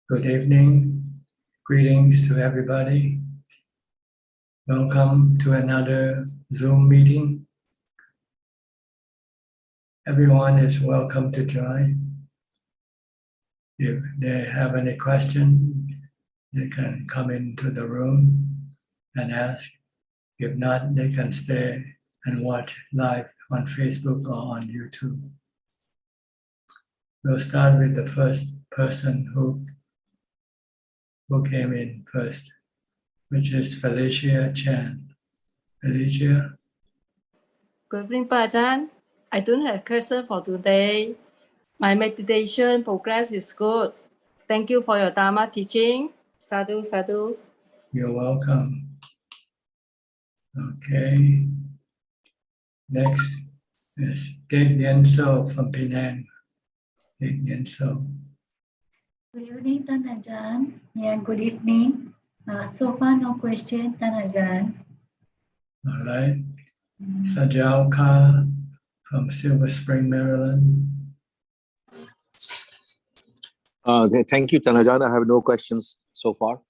Good evening. Greetings to everybody. Welcome to another Zoom meeting. Everyone is welcome to join. If they have any question, they can come into the room and ask. If not, they can stay and watch live on Facebook or on YouTube. We'll start with the first person who came in first, which is Felicia Chan. Felicia? Good evening, Ajahn. I don't have question for today. My meditation progress is good. Thank you for your Dhamma teaching. Sadhu, sadhu. You're welcome. Okay. Next is Kek Yen So from Penang. Kek Yen So. Good evening, Tan Ajahn. Yeah, good evening. So far, no question, Tan Ajahn. All right. Sajal Ka from Silver Spring, Maryland. Thank you, Tan Ajahn. I have no questions so far.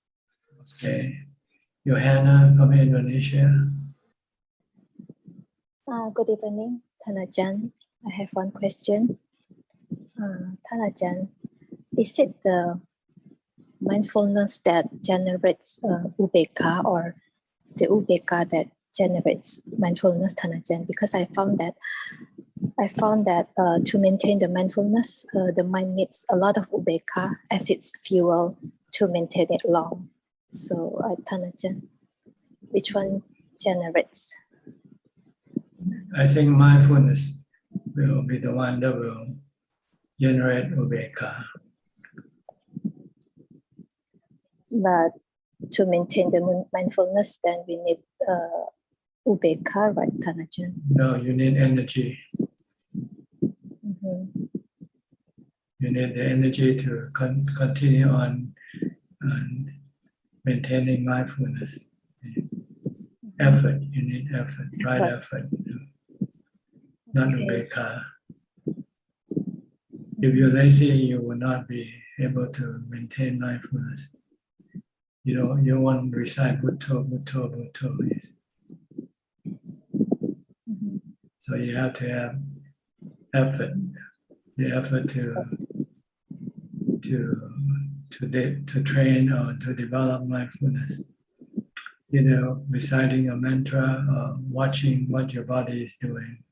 Okay. Johanna from Indonesia. Good evening, Tan Ajahn. I have one question. Tan Ajahn, is it the mindfulness that generates ubeka or the ubeka that generates mindfulness, Tan Ajahn? Because I found that to maintain the mindfulness, the mind needs a lot of ubeka as its fuel to maintain it long. So, Tan Ajahn, which one generates? I think mindfulness will be the one that will generate ubeka. But to maintain the mindfulness, then we need ubeka, right, Tan Ajahn? No, you need energy. Mm-hmm. You need the energy to continue on maintaining mindfulness. Effort, you need effort, right effort, not ubeka. If you're lazy, you will not be able to maintain mindfulness. You won't recite Bhutto, Bhutto, Bhutto. Mm-hmm. So you have to have effort, the effort to train or to develop mindfulness. Reciting a mantra or watching what your body is doing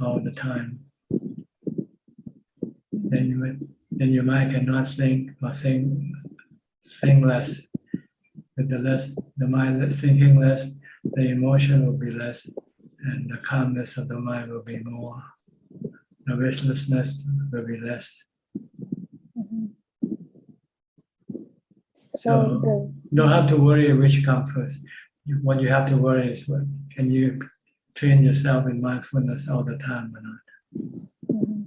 all the time. Then your mind cannot think or think less. With the mind thinking less, the emotion will be less, and the calmness of the mind will be more. The restlessness will be less. Mm-hmm. So you don't have to worry which comes first. What you have to worry is can you train yourself in mindfulness all the time or not? Mm-hmm.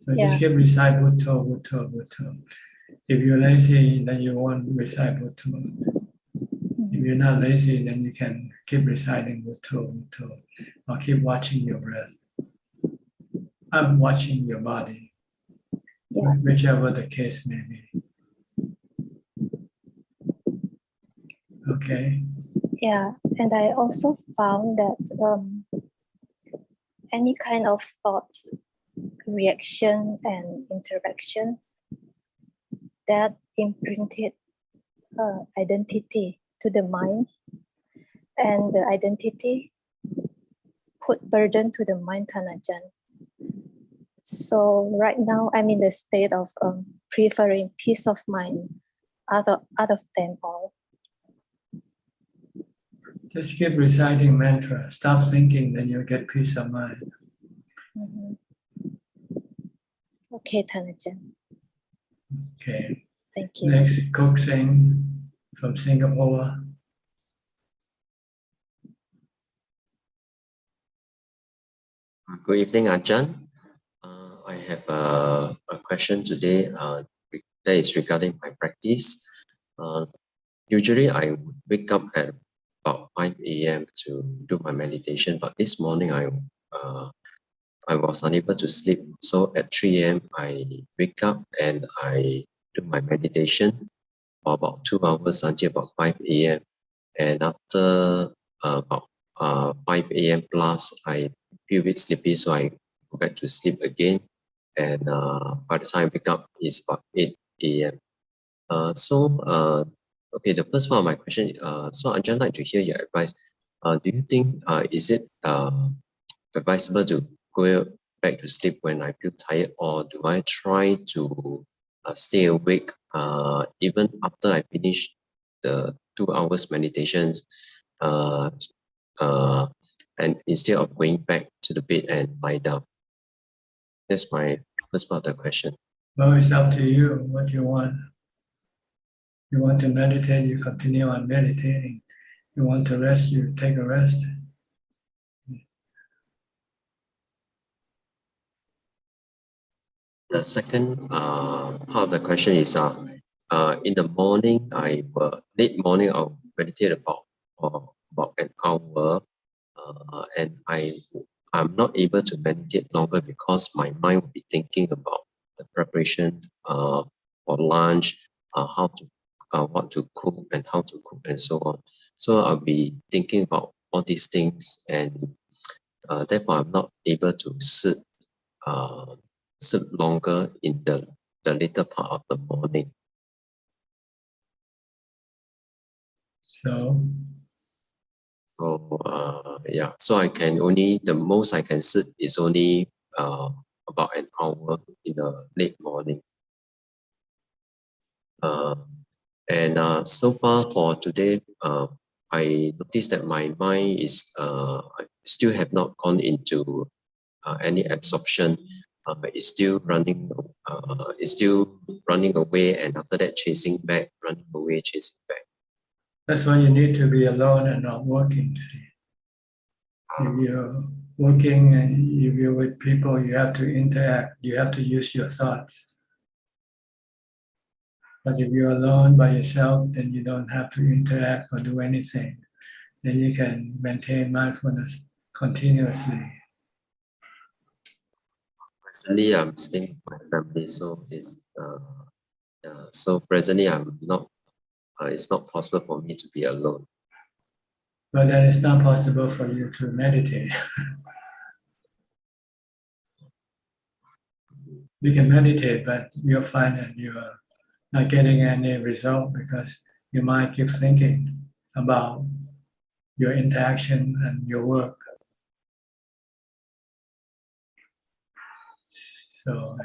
So just keep recite Bhutto, Bhutto, Bhutto. If you're lazy, then you won't recite Bhutto. Mm-hmm. If you're not lazy, then you can keep reciting Bhutto, Bhutto, or keep watching your breath. I'm watching your body, whichever the case may be. Okay. Yeah, and I also found that any kind of thoughts, reaction, and interactions that imprinted identity to the mind, and the identity put burden to the mind, Tan Ajahn. So right now I'm in the state of preferring peace of mind out of them all. Just keep reciting mantra. Stop thinking, then you'll get peace of mind. Mm-hmm. Okay, Tan Ajahn. Okay. Thank you. Next, Kok Seng from Singapore. Good evening, Ajahn. I have a question today that is regarding my practice. Usually I wake up at about 5 a.m. to do my meditation, but this morning I I was unable to sleep. So at 3 a.m. I wake up and I do my meditation for about 2 hours until about 5 a.m. And after about 5 a.m. plus, I feel a bit sleepy, so I go back to sleep again. And by the time I wake up, it's about 8 a.m. Okay, the first part of my question, so I'd just like to hear your advice. Do you think, is it advisable to go back to sleep when I feel tired, or do I try to stay awake even after I finish the 2 hours meditations, and instead of going back to the bed and lie down? That's my first part of the question. Well, it's up to you what you want. You want to meditate, you continue on meditating. You want to rest, you take a rest. The second part of the question is, in the morning, late morning, I'll meditate about an hour, and I'm not able to meditate longer because my mind will be thinking about the preparation for lunch, what to cook and how to cook and so on. So I'll be thinking about all these things, and therefore I'm not able to sit longer in the later part of the morning. So yeah, so I can only, the most I can sit is only about an hour in the late morning. And so far for today, I noticed that my mind is still have not gone into any absorption. It's still running away, and after that chasing back, running away, chasing back. that's why you need to be alone and not working. See? If you're working and if you're with people, you have to interact, you have to use your thoughts. But if you're alone by yourself, then you don't have to interact or do anything. Then you can maintain mindfulness continuously. Presently, I'm staying with my family, so so presently I'm not. It's not possible for me to be alone. But then it's not possible for you to meditate. You can meditate, but you'll find that you are not getting any result because your mind keeps thinking about your interaction and your work. So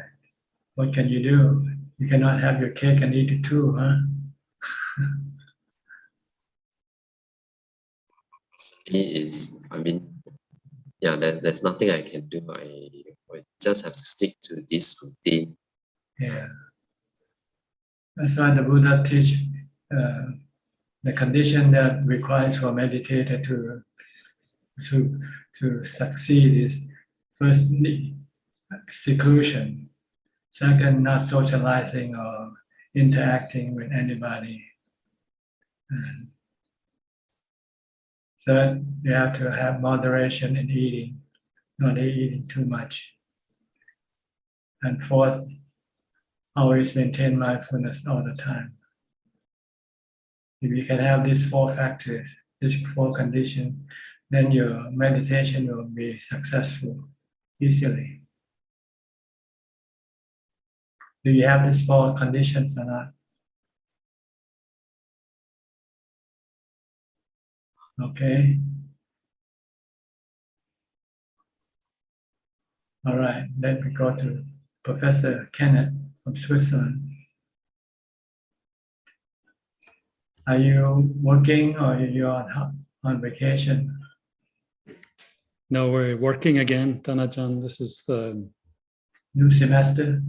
what can you do? You cannot have your cake and eat it too, huh? There's nothing I can do. I just have to stick to this routine. Yeah. That's why the Buddha teach the condition that requires for meditator to succeed is first seclusion, second not socializing or interacting with anybody, and third you have to have moderation in eating, not eating too much, and fourth, always maintain mindfulness all the time. If you can have these four factors, these four conditions, then your meditation will be successful easily. Do you have these four conditions or not? Okay. All right, then we go to Professor Kenneth from Switzerland. Are you working or are you on vacation? No, we're working again, Dhanajan. This is the New semester?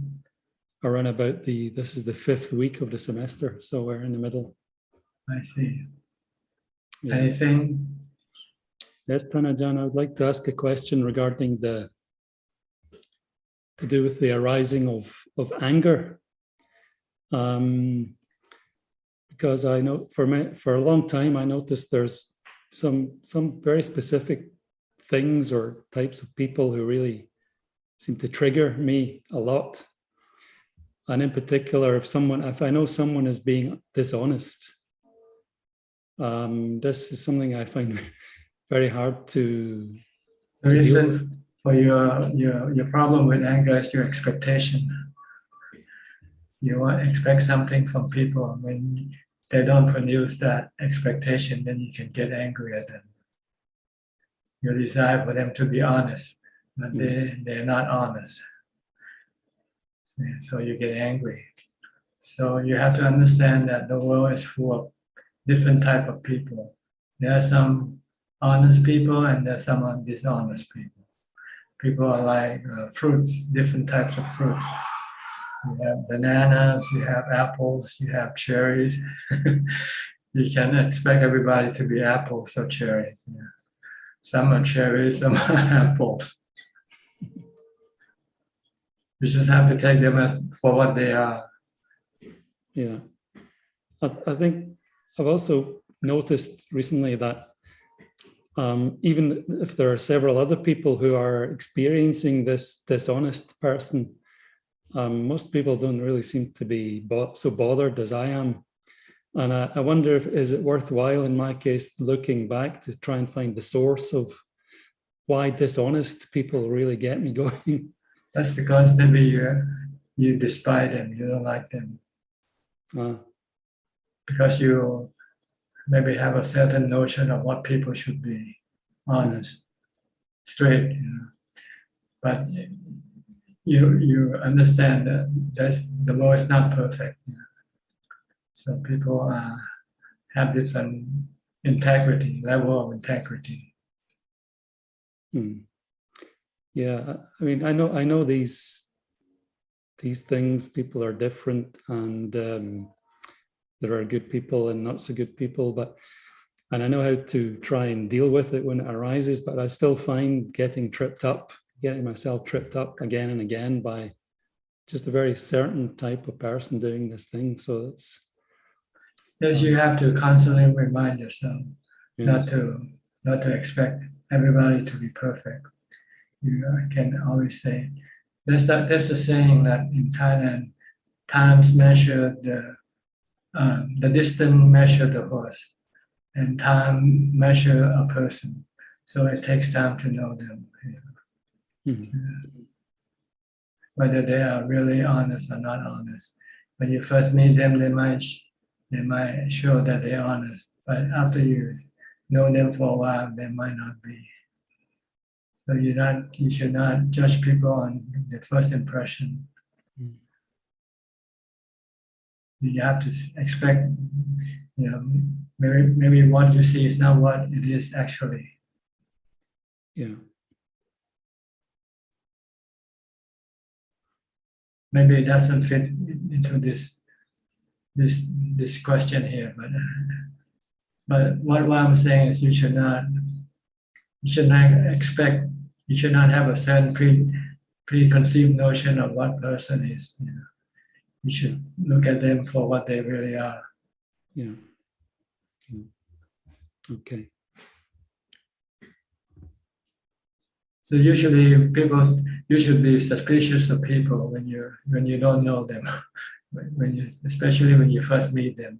around about this is the 5th week of the semester, so we're in the middle. I see. Yeah. Anything? Yes, Dhanajan, I would like to ask a question regarding to do with the arising of anger. Because I know for a long time I noticed there's some very specific things or types of people who really seem to trigger me a lot. And in particular, if I know someone is being dishonest, this is something I find very hard to The deal reason with. for your problem with anger is your expectation. You expect something from people. When they don't produce that expectation, then you can get angry at them. You desire for them to be honest, but they're not honest. So you get angry. So you have to understand that the world is full of different type of people. There are some honest people and there are some dishonest people. People are like fruits, different types of fruits. You have bananas, you have apples, you have cherries. You can't expect everybody to be apples or cherries. Yeah. Some are cherries, some are apples. You just have to take them as for what they are. Yeah. I think I've also noticed recently that even if there are several other people who are experiencing this dishonest person, most people don't really seem to be so bothered as I am. And I wonder is it worthwhile in my case looking back to try and find the source of why dishonest people really get me going? That's because maybe you despise them, you don't like them. Because you maybe have a certain notion of what people should be, honest, straight, but you understand that the world is not perfect. So people have different integrity, level of integrity. Yeah, I mean, I know these things. People are different, and there are good people and not so good people. And I know how to try and deal with it when it arises. But I still find getting myself tripped up again and again by just a very certain type of person doing this thing. So it's Yes, you have to constantly remind yourself not to expect everybody to be perfect. You can always say, there's a saying that in Thailand, times measure the distance measure the horse, and time measure a person. So it takes time to know them, whether they are really honest or not honest. When you first meet them, they might show that they're honest, but after you know them for a while, they might not be. So you should not judge people on the first impression. You have to expect, maybe what you see is not what it is actually. Yeah. Maybe it doesn't fit into this question here, but what I'm saying is you should not expect, you should not have a certain preconceived notion of what person is. You should look at them for what they really are. Yeah. Okay. So usually you should be suspicious of people when you don't know them, especially when you first meet them.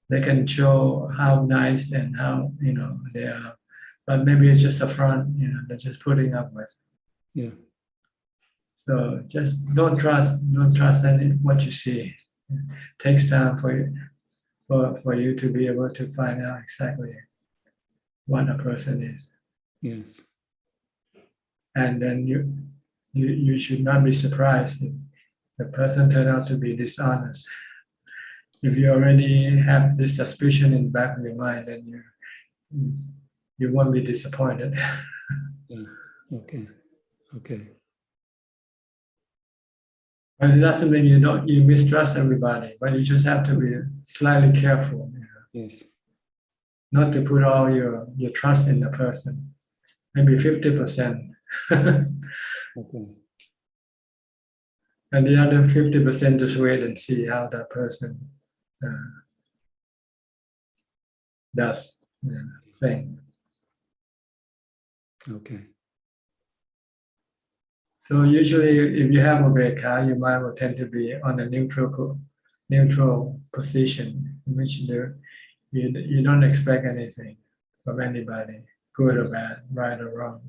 They can show how nice and how they are, but maybe it's just a front. They're just putting up with. Yeah. So just don't trust what you see. It takes time for you to be able to find out exactly what a person is. Yes. And then you should not be surprised if the person turned out to be dishonest. If you already have this suspicion in the back of your mind, then you won't be disappointed. Yeah. Okay. But it doesn't mean you mistrust everybody, but you just have to be slightly careful. Yes. Not to put all your trust in the person. Maybe 50%. Okay. And the other 50% just wait and see how that person does thing. Okay. So usually, if you have ubeka, your mind will tend to be on a neutral position, in which you don't expect anything from anybody, good or bad, right or wrong.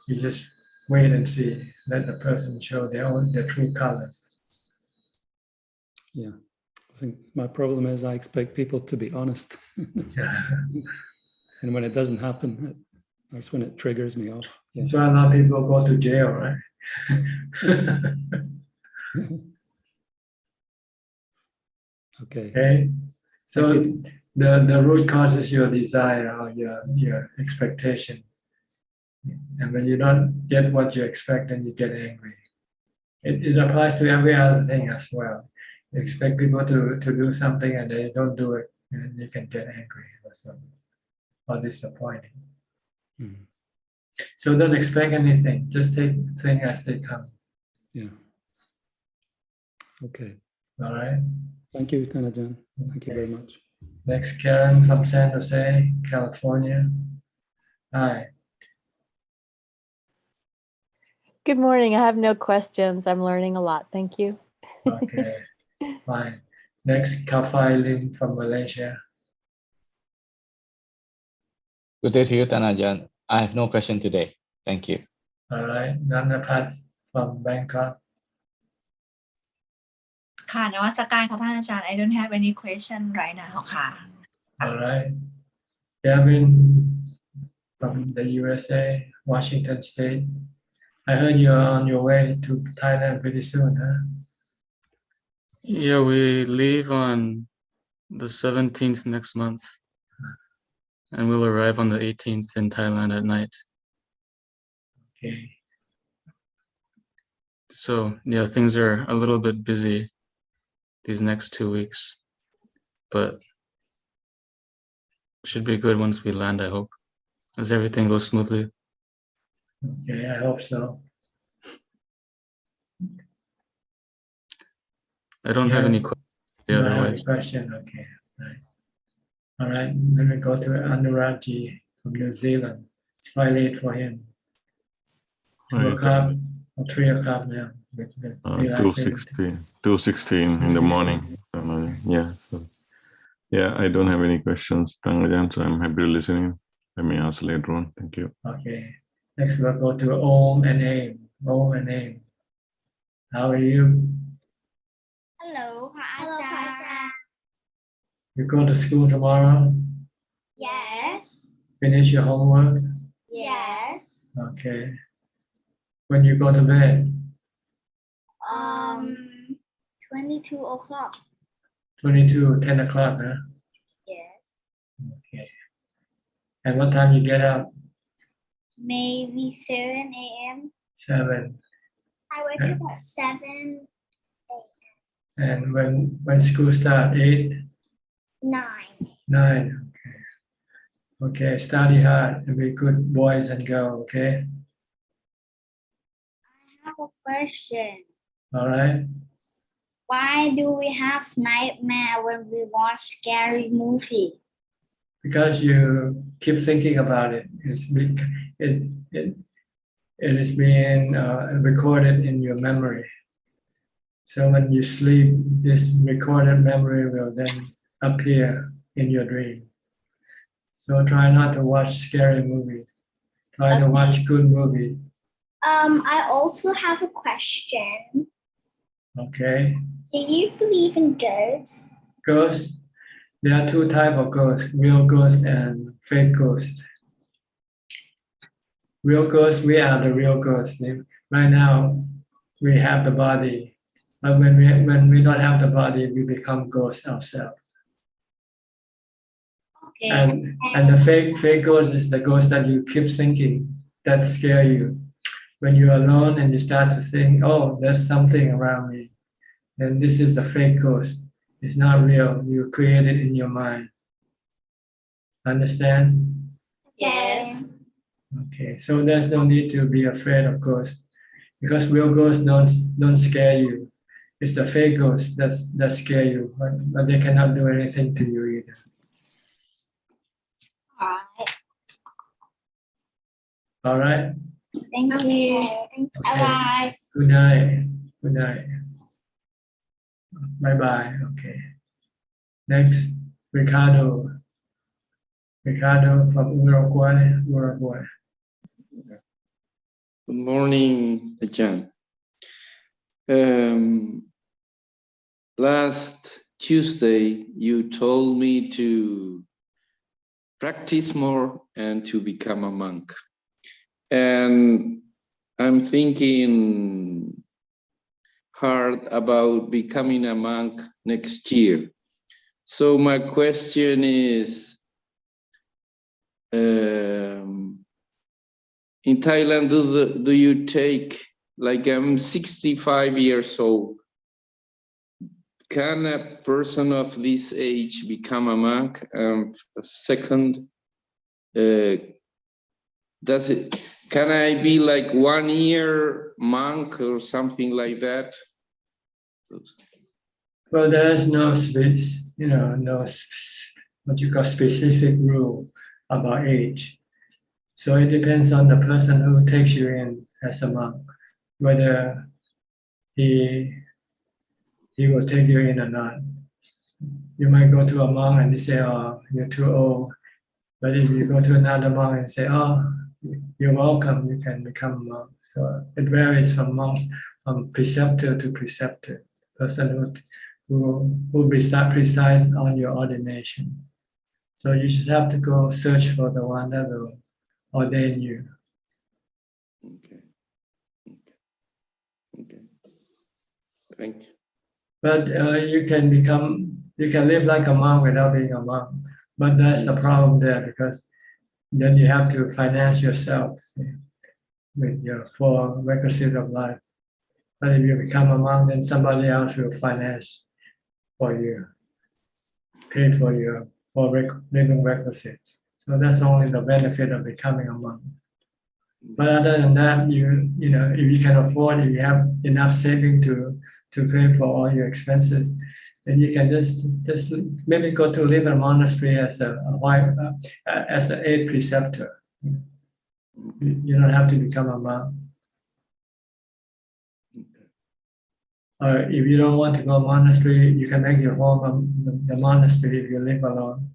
You just wait and see. Let the person show their true colors. Yeah, I think my problem is I expect people to be honest. Yeah. And when it doesn't happen, that's when it triggers me off. Yeah. That's why a lot of people go to jail, right? Okay. Okay. So Thank the root cause is your desire or your expectation. And when you don't get what you expect, then you get angry. It applies to every other thing as well. You expect people to do something and they don't do it, and you can get angry or disappointed. Mhm. So don't expect anything. Just take things as they come. Yeah. Okay. All right. Thank you, Tanajan. Thank you very much. Next, Karen from San Jose, California. Hi. Good morning. I have no questions. I'm learning a lot. Thank you. Okay. Fine. Next, Kafai Lim from Malaysia. Good day to you, Tanajan. I have no question today. Thank you. All right. Nanapat from Bangkok. ค่ะนมัสการค่ะท่านอาจารย์ I don't have any question right now ค่ะ All right. Gavin from the USA, Washington State. I heard you're on your way to Thailand pretty soon, huh? Yeah, we leave on the 17th next month, and we'll arrive on the 18th in Thailand at night. Okay. So yeah, things are a little bit busy these next 2 weeks, but should be good once we land, I hope, as everything goes smoothly. Okay, I hope so. I don't have Yeah. any questions You don't have otherwise. any question? Okay. All right. Let me go to Anuraji from New Zealand. It's quite late for him. 2 o'clock or 3 o'clock now. 2:16 in the morning. Yeah, so yeah, I don't have any questions, Tanajan, so I'm happy to listen in. I may ask later on. Thank you. Okay. Next we'll go to Om and Aim. Om and Aim. How are you? Hello ค่ะอาจารย์ You go to school tomorrow? Yes Finish your homework? Yes Okay. When you go to bed? 22 o'clock 22, 10 o'clock, huh? Yes Okay. And what time you get up? Maybe 7 a.m. 7. I wake up at 7 And when school start? 8? 9 9. Okay. Okay. Study hard and be good boys and girls. Okay. I have a question. All right. Why do we have nightmare when we watch scary movie? Because you keep thinking about it. It is being recorded in your memory. So when you sleep, this recorded memory will then appear in your dream. So try not to watch scary movies. Try to watch good movies. I also have a question. Okay. Do you believe in ghosts? Ghosts. There are 2 types of ghosts: real ghosts and fake ghosts. Real ghosts, we are the real ghosts. Right now, we have the body, but when we don't have the body, we become ghosts ourselves. Okay. And the fake ghost is the ghost that you keep thinking that scare you. When you're alone and you start to think, oh, there's something around me, then this is a fake ghost. It's not real. You create it in your mind. Understand? Yes. Okay, so there's no need to be afraid of ghosts, because real ghosts don't scare you. It's the fake ghosts that scare you, but they cannot do anything to you either. Alright. All right. Thank you. Bye-bye. Good night. Good night. Bye-bye. Okay. Next, Ricardo. Ricardo from Uruguay. Uruguay. Good morning, Ajahn. Last Tuesday, you told me to practice more and to become a monk. And I'm thinking hard about becoming a monk next year. So my question is, in Thailand, do you take, like I'm 65 years old, can a person of this age become a monk? Second, can I be like 1 year monk or something like that? Well, there's no space, no what you call specific rule about age. So it depends on the person who takes you in as a monk, whether he will take you in or not. You might go to a monk and they say, "Oh, you're too old." But if you go to another monk and say, "Oh, you're welcome, you can become a monk." So it varies from monks, from preceptor to preceptor. Person who will be precise on your ordination. So you just have to go search for the one that will ordain you. Okay. Thank you. But you can live like a monk without being a monk. But that's a problem there, because then you have to finance yourself with your 4 requisites of life. But if you become a monk, then somebody else will finance for you, pay for your living requisites. So that's only the benefit of becoming a monk. But other than that, if you can afford, if you have enough saving to pay for all your expenses, then you can just maybe go to live in a monastery as an 8th preceptor. You don't have to become a monk. Or if you don't want to go to a monastery, you can make your home the monastery if you live alone.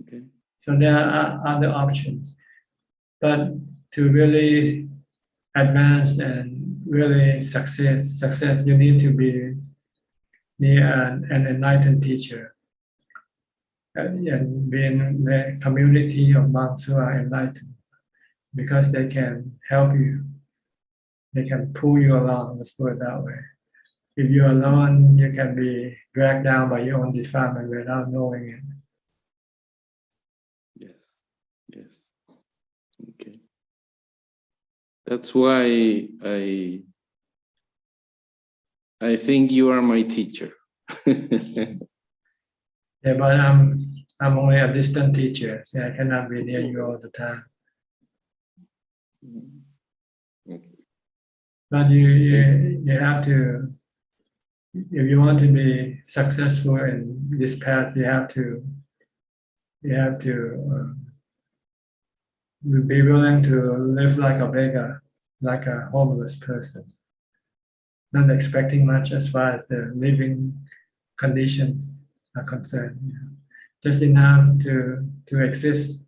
Okay. So there are other options. But to really advance and really success, you need to be near an enlightened teacher and be in the community of monks who are enlightened, because they can help you. They can pull you along, let's put it that way. If you're alone, you can be dragged down by your own defilement without knowing it. Yes. Okay. That's why I think you are my teacher. Yeah, but I'm only a distant teacher. So I cannot be near you all the time. But you have to, if you want to be successful in this path, you have to be willing to live like a beggar, like a homeless person, not expecting much as far as the living conditions are concerned. Just enough to exist.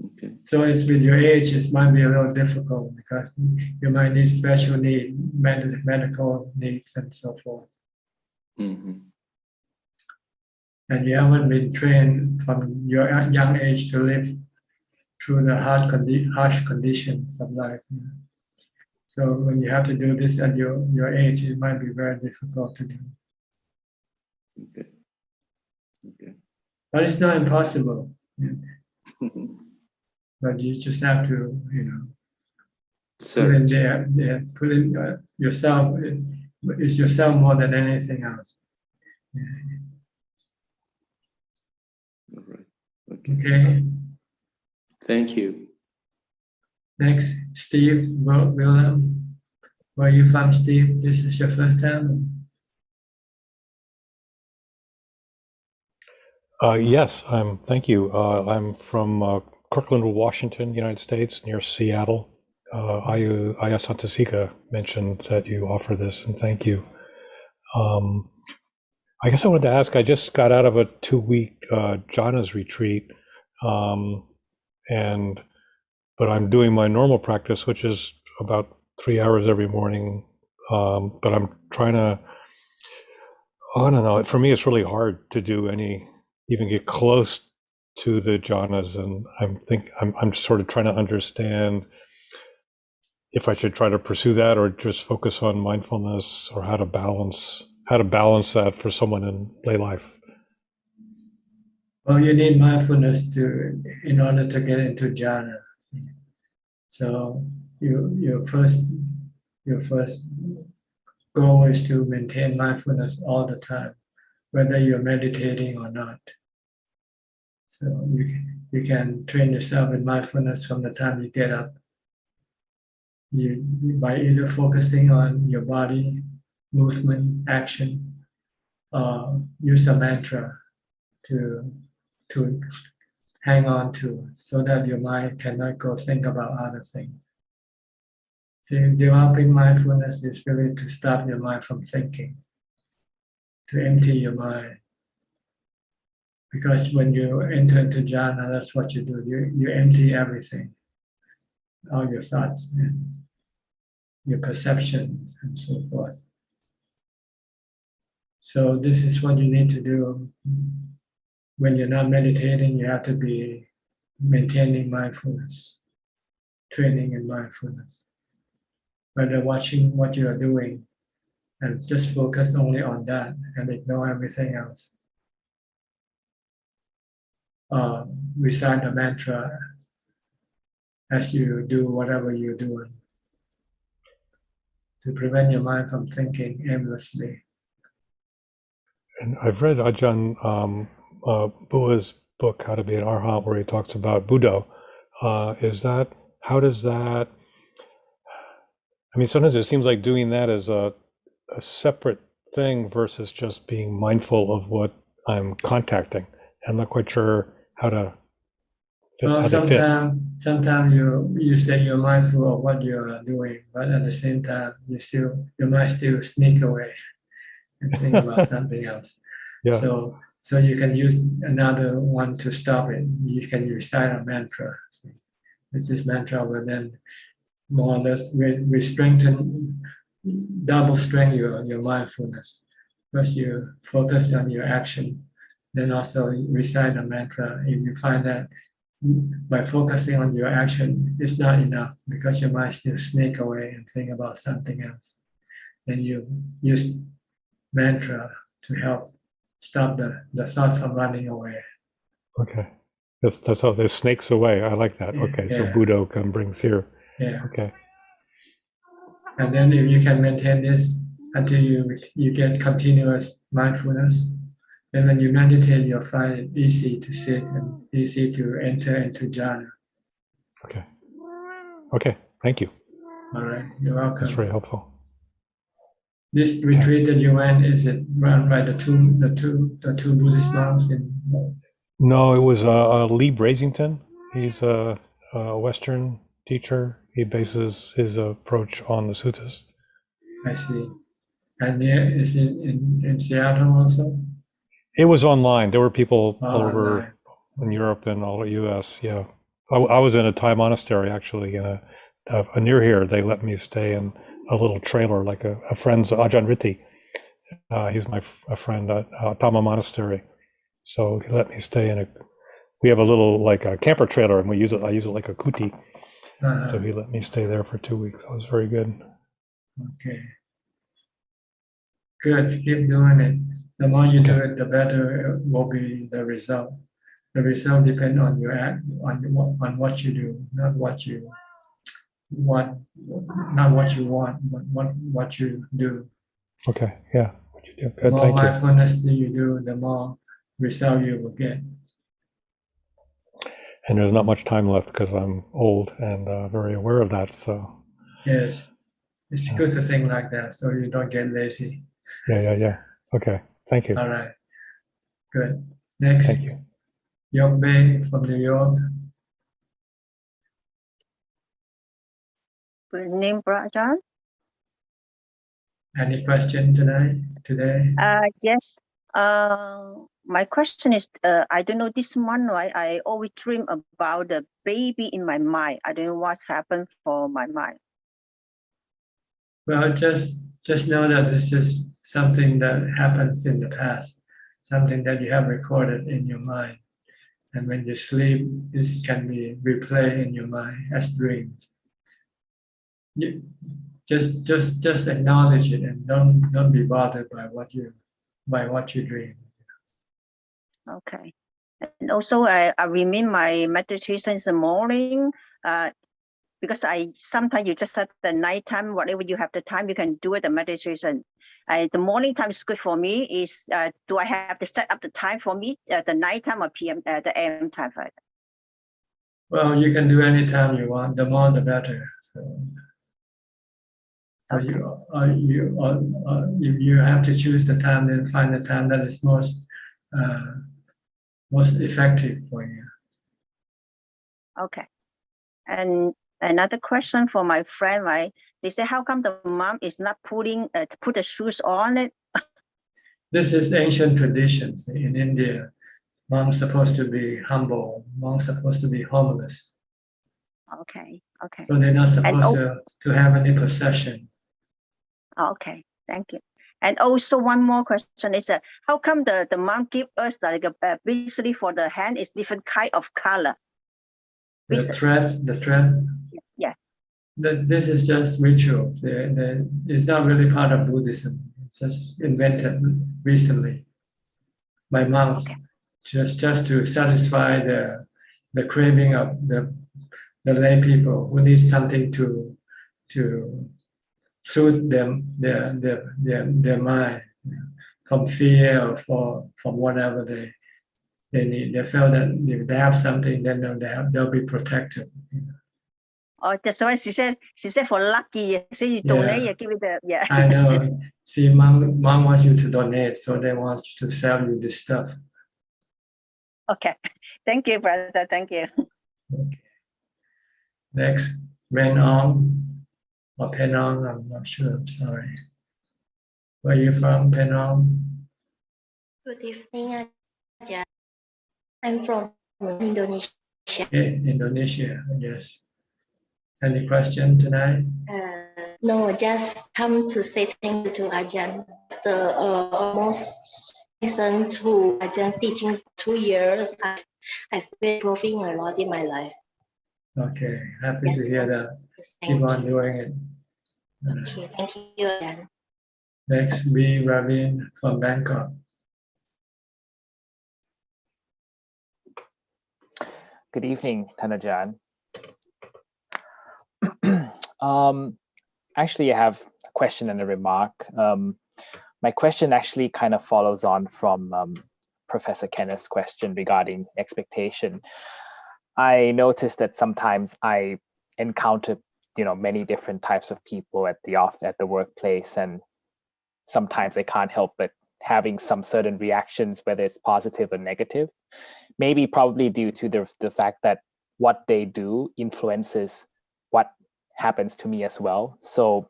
Okay. So it's with your age, it might be a little difficult, because you might need special need, medical needs and so forth. Mm-hmm. And you haven't been trained from your young age to live through the harsh conditions of life. So when you have to do this at your age, it might be very difficult to do. Okay. But it's not impossible. But you just have to, put in there, put in yourself. It's yourself more than anything else. All right. Okay. Thank you. Next, Steve William. Where are you from, Steve? This is your first time? Yes, thank you. I'm from Kirkland, Washington, United States, near Seattle. Ayasantasika mentioned that you offer this, and thank you. I guess I wanted to ask, I just got out of a 2-week jhanas retreat, but I'm doing my normal practice, which is about 3 hours every morning. But I'm trying to, I don't know, for me, it's really hard to do even get close to the jhanas. And I'm sort of trying to understand if I should try to pursue that or just focus on mindfulness, or how to balance that for someone in lay life. Well, you need mindfulness in order to get into jhana. So your first goal is to maintain mindfulness all the time, whether you're meditating or not. So you can train yourself in mindfulness from the time you get up. By either focusing on your body, movement, action, use a mantra to hang on to, so that your mind cannot go think about other things. So developing mindfulness is really to stop your mind from thinking, to empty your mind. Because when you enter into jhana, that's what you do. You empty everything, all your thoughts and your perception and so forth. So this is what you need to do. When you're not meditating, you have to be maintaining mindfulness, training in mindfulness. Whether watching what you are doing and just focus only on that and ignore everything else. Recite the mantra as you do whatever you're doing, to prevent your mind from thinking aimlessly. And I've read Ajahn Buddha's book, How to Be an Arhat, where he talks about Buddha. How does that, I mean, sometimes it seems like doing that as a separate thing versus just being mindful of what I'm contacting. I'm not quite sure how to Well, sometimes you say you're mindful of what you're doing, but at the same time, your mind still sneak away and think about something else. Yeah. So you can use another one to stop it. You can recite a mantra. This mantra will then more or less we strengthen, double strengthen your mindfulness. First you focus on your action, then also recite a mantra. If you find that by focusing on your action it's not enough because your mind still sneak away and think about something else, then you use mantra to help stop the thought from running away. Okay. That's how there's snakes away. I like that. Okay. Yeah. So Buddha can bring fear. Yeah. Okay. And then if you can maintain this until you get continuous mindfulness, then when you meditate, you'll find it easy to sit and easy to enter into jhana. Okay. Okay. Thank you. All right. You're welcome. That's very helpful. This retreat that you went, is it run by the two Buddhist monks in? No, it was Lee Brasington. He's a Western teacher. He bases his approach on the suttas. I see. And is it in Seattle also? It was online. There were people all over online. in Europe and all the U.S. Yeah, I was in a Thai monastery actually. Near here, they let me stay in a little trailer, like a friend's Ajahn Ritti. He's a friend at Dhamma monastery, so he let me stay in we have a little like a camper trailer, and I use it like a kuti. So he let me stay there for 2 weeks. It was very good. Okay. Good. Keep doing it. The more you do it, the better it will be the result. The result depends on your act, on what you do, not what you want, but what you do. Okay. Yeah. What you do. Good. The more Thank you. mindfulness that you do, the more result you will get. And there's not much time left because I'm old and very aware of that. So. Yes, it's good to think like that so you don't get lazy. Yeah. Okay. Thank you. All right. Good. Next, Thank you. Yok Bay from New York. Good evening, Ajahn. Any question today? Yes. My question is, I don't know, this month, right, I always dream about the baby in my mind. I don't know what's happened for my mind. Well, just know that this is something that happens in the past, something that you have recorded in your mind. And when you sleep, this can be replayed in your mind as dreams. You just acknowledge it and don't be bothered by what you dream. Okay. And also, I remain my meditation in the morning, because sometimes you just set the nighttime, whatever you have the time, you can do it, the meditation. The morning time is good for me. Do I have to set up the time for me, the nighttime or PM, the AM time? Well, you can do any time you want. The more, the better. So, okay. You have to choose the time and find the time that is most effective for you. Okay. And another question for my friend, right? They say, how come the mom is not put the shoes on it? This is ancient traditions in India. Monks supposed to be humble. Monks supposed to be homeless. Okay. Okay. So they're not supposed to have any possession. Okay. Thank you. And also one more question is, how come the mom give us like basically for the hand is different kind of color? The thread. Yeah. This is just ritual. It's not really part of Buddhism. It's just invented recently by monks, just to satisfy the craving of the lay people who need something to soothe their mind from fear or from whatever they need. They feel that if they have something, then they'll be protected. Oh, that's why she said for lucky. Say you donate, you give it I know. See, mom wants you to donate, so they want to sell you this stuff. Okay. Thank you, brother. Thank you. Okay. Next, Renong or Penong, I'm not sure. I'm sorry. Where are you from, Penong? Good evening, Ajahn. I'm from Indonesia. Okay, Indonesia, yes. Any question tonight? No, just come to say thank you to Ajahn. After almost listen to Ajahn teaching for 2 years, I've been improving a lot in my life. Okay, happy to hear that. Keep on doing it. Okay, thank you, Ajahn. Next, B. Ravin from Bangkok. Good evening, Ajahn. Actually, I have a question and a remark. My question actually kind of follows on from Professor Kenneth's question regarding expectation. I noticed that sometimes I encounter, many different types of people at the workplace, and sometimes I can't help but having some certain reactions, whether it's positive or negative. Maybe probably due to the fact that what they do influences what happens to me as well. So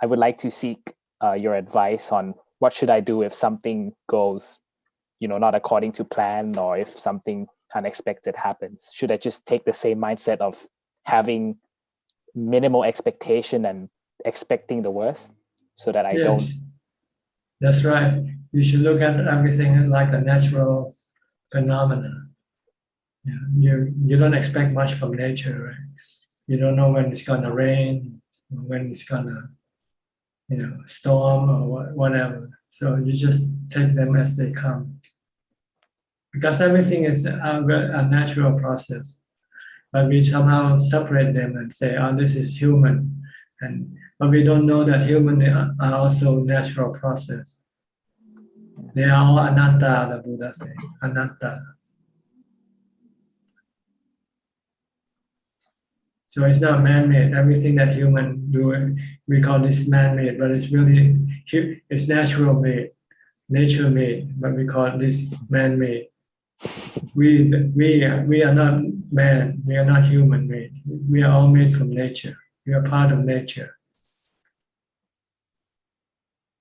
I would like to seek your advice on what should I do if something goes, not according to plan, or if something unexpected happens. Should I just take the same mindset of having minimal expectation and expecting the worst so that I don't? That's right. You should look at everything like a natural phenomenon. You don't expect much from nature, right? You don't know when it's gonna rain, or when it's gonna, storm or whatever. So you just take them as they come, because everything is a natural process. But we somehow separate them and say, "Oh, this is human," but we don't know that human are also natural process. They are all anatta, the Buddha says, anatta. So it's not man-made. Everything that human do, we call this man-made, but it's really, it's natural-made. nature-made, but we call this man-made. We are not man. We are not human-made. We are all made from nature. We are part of nature.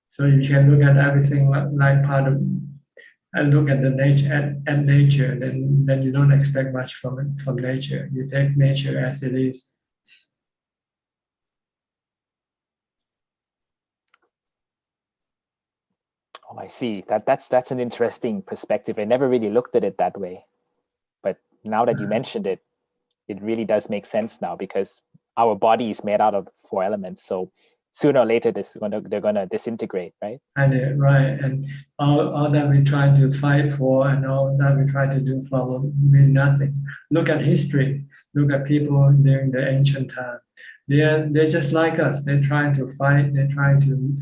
So you can look at everything like part of, and look at the nature at nature. Then you don't expect much from it, from nature. You take nature as it is. Oh, I see. That's an interesting perspective. I never really looked at it that way. But now that you mentioned it, it really does make sense now, because our body is made out of 4 elements. So sooner or later, they're gonna disintegrate, right? And right, and all that we try to fight for and all that we try to do for will mean nothing. Look at history. Look at people during the ancient time. They're just like us. They're trying to fight. They're trying to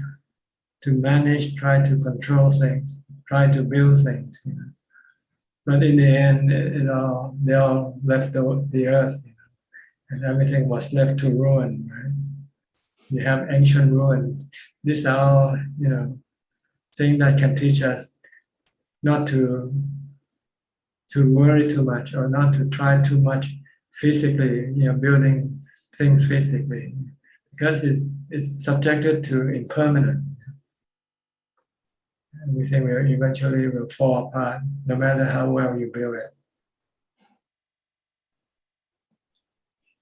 manage, try to control things, try to build things. You know. But in the end, they all left the earth, you know, and everything was left to ruin. Right? You have ancient ruin. These are all, you know, things that can teach us not to worry too much, or not to try too much physically, you know, building things physically, because it's subjected to impermanence. Everything will eventually fall apart, no matter how well you build it.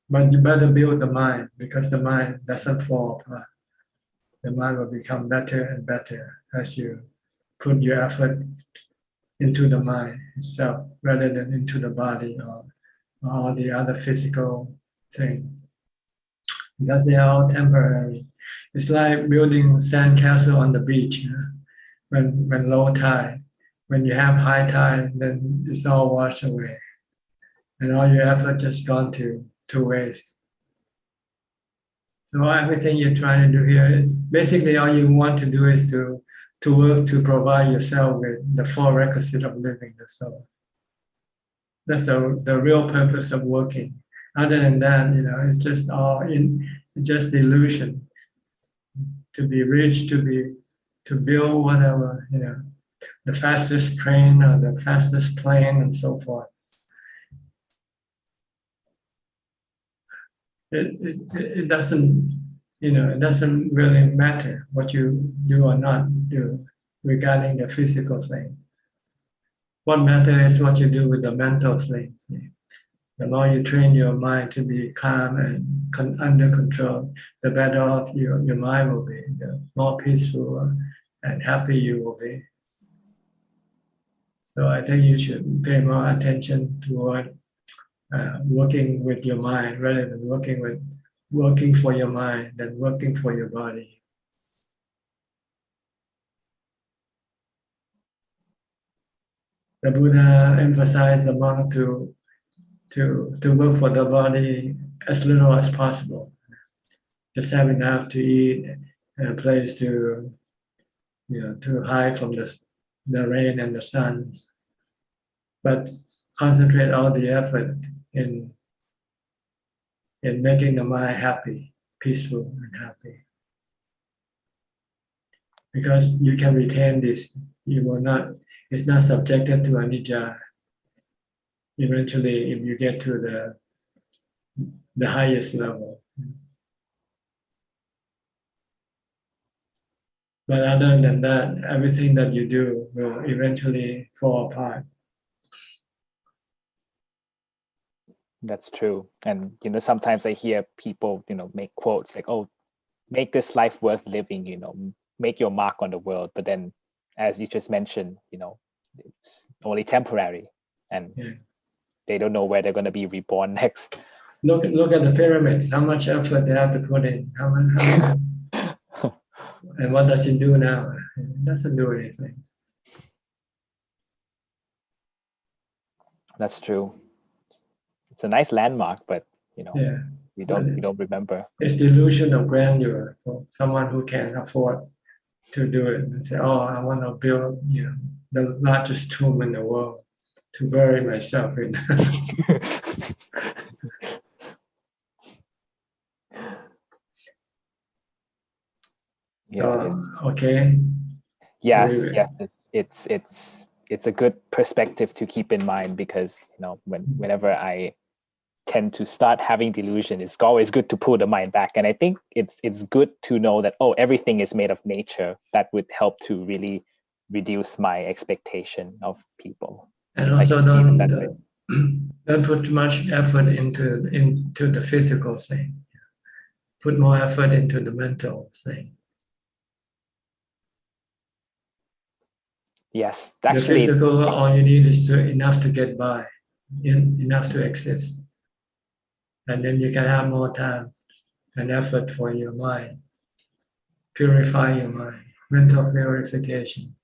But you better build the mind, because the mind doesn't fall apart. The mind will become better and better as you put your effort into the mind itself, rather than into the body or all the other physical things, because they are all temporary. It's like building sandcastle on the beach. You know? When low tide, when you have high tide, then it's all washed away, and all your effort just gone to waste. So everything you're trying to do here is basically all you want to do is to work to provide yourself with the 4 requisites of living the soul. That's the real purpose of working. Other than that, you know, it's just all just illusion. To be rich, to build whatever, you know, the fastest train or the fastest plane and so forth. It doesn't, you know, it doesn't really matter what you do or not do regarding the physical thing. What matters is what you do with the mental thing. The more you train your mind to be calm and under control, the better off your mind will be, the more peaceful and happy you will be. So I think you should pay more attention toward working with your mind, rather than working for your mind than working for your body. The Buddha emphasized the monk to work for the body as little as possible. Just have enough to eat and a place to, you know, to hide from the rain and the sun, but concentrate all the effort in making the mind happy, peaceful and happy. Because you can retain this, it's not subjected to anicca. Eventually, if you get to the highest level. But other than that, everything that you do will eventually fall apart. That's true. And, you know, sometimes I hear people, you know, make quotes like, oh, make this life worth living, you know, make your mark on the world. But then, as you just mentioned, you know, it's only temporary, and they don't know where they're going to be reborn next. Look at the pyramids, how much effort they have to put in, how much and what does it do now? It doesn't do anything. That's true. It's a nice landmark, but, you know, we don't remember. It's the illusion of grandeur for someone who can afford to do it and say, oh, I want to build, you know, the largest tomb in the world to bury myself in. Yeah. Okay. Yes, yes, it's a good perspective to keep in mind, because whenever I tend to start having delusion, it's always good to pull the mind back. And I think it's good to know that, oh, everything is made of nature. That would help to really reduce my expectation of people. And also don't put too much effort into the physical thing. Put more effort into the mental thing. Yes, actually, the physical, all you need is enough to get by, enough to exist. And then you can have more time and effort for your mind. Purify your mind, mental purification,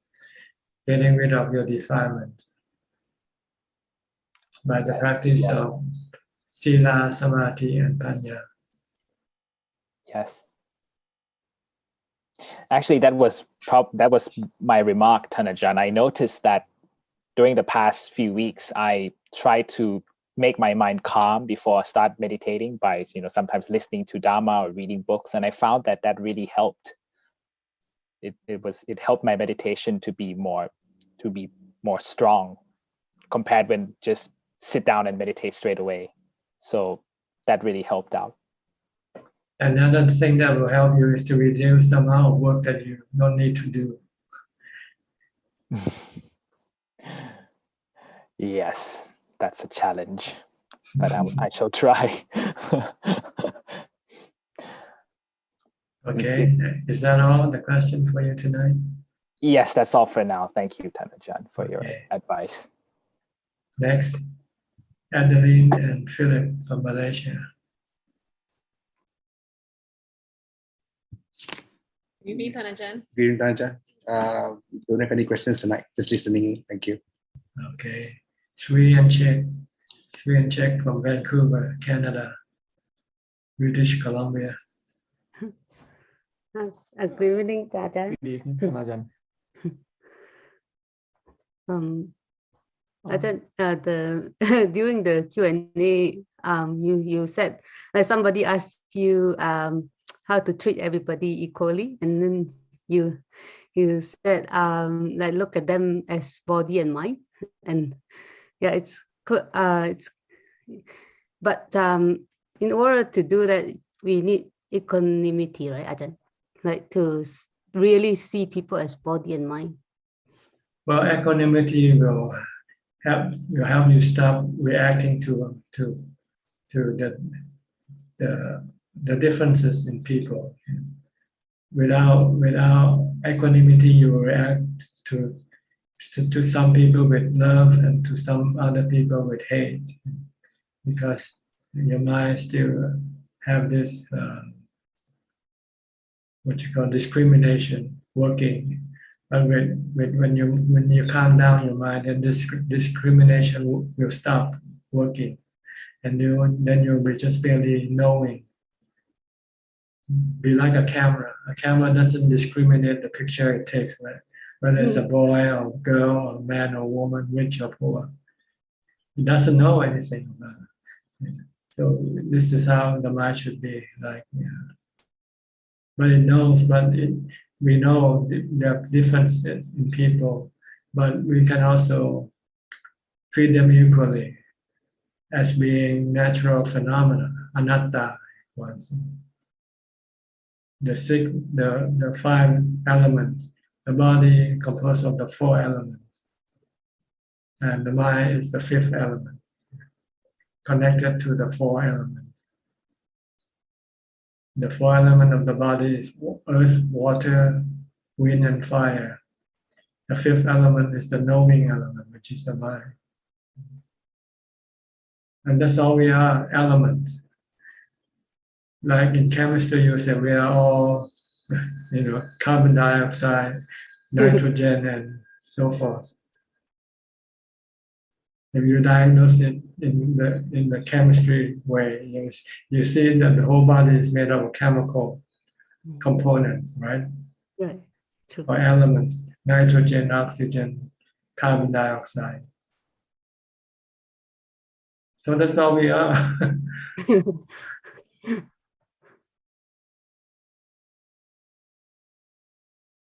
getting rid of your defilements by the practice of Sila, Samadhi, and Panya. Yes. Actually, that was my remark, Thanajan. I noticed that during the past few weeks, I tried to make my mind calm before I start meditating by, sometimes listening to Dhamma or reading books, and I found that really helped. It helped my meditation to be more strong compared when just sit down and meditate straight away. So that really helped out. Another thing that will help you is to reduce the amount of work that you don't need to do. Yes, that's a challenge, but I shall try. Okay, is that all the question for you tonight? Yes, that's all for now. Thank you, Thanajan, for your advice. Next, Adeline and Philip from Malaysia. Good evening, Thanajan. Good evening, Thanajan. Don't have any questions tonight. Just listening. Thank you. Okay. Sri and Czech from Vancouver, Canada, British Columbia. Good evening, Ajahn. Good evening, Ajahn. Ajahn, during the Q&A, you said, like, somebody asked you how to treat everybody equally, and then you said like, look at them as body and mind, and yeah, but in order to do that, we need equanimity, right, Ajahn? Like, to really see people as body and mind. Well, equanimity will help you stop reacting to the differences in people. Without equanimity, you will react to some people with love and to some other people with hate, because your mind still have this what you call discrimination working. But when you calm down your mind, then this discrimination will stop working, and then you'll be just barely knowing. Be like a camera. A camera doesn't discriminate the picture it takes, right? Whether it's a boy or girl or man or woman, rich or poor. It doesn't know anything about it. So this is how the mind should be like. Yeah. But it knows, we know there are differences in people, but we can also treat them equally as being natural phenomena, anatta ones. The 5 elements, the body composed of the 4 elements, and the mind is the 5th element, connected to the 4 elements. The 4 elements of the body is earth, water, wind, and fire. The 5th element is the knowing element, which is the mind. And that's all we are, elements. Like in chemistry, you say we are all, carbon dioxide, nitrogen, and so forth. If you diagnose it in the chemistry way, you see that the whole body is made of chemical components, right? Right. True. Or elements: nitrogen, oxygen, carbon dioxide. So that's all we are.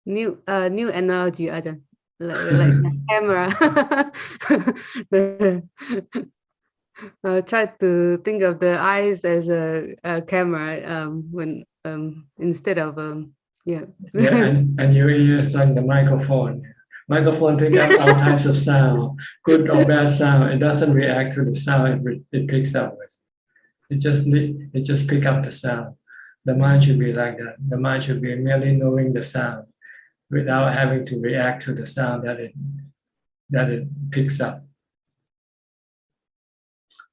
new analogy, Ajahn, like the camera. Try to think of the eyes as a camera when instead of yeah. Yeah, and your ears like the microphone. Microphone pick up all types of sound, good or bad sound. It doesn't react to the sound it picks up with. It just pick up the sound. The mind should be like that. The mind should be merely knowing the sound without having to react to the sound that it picks up.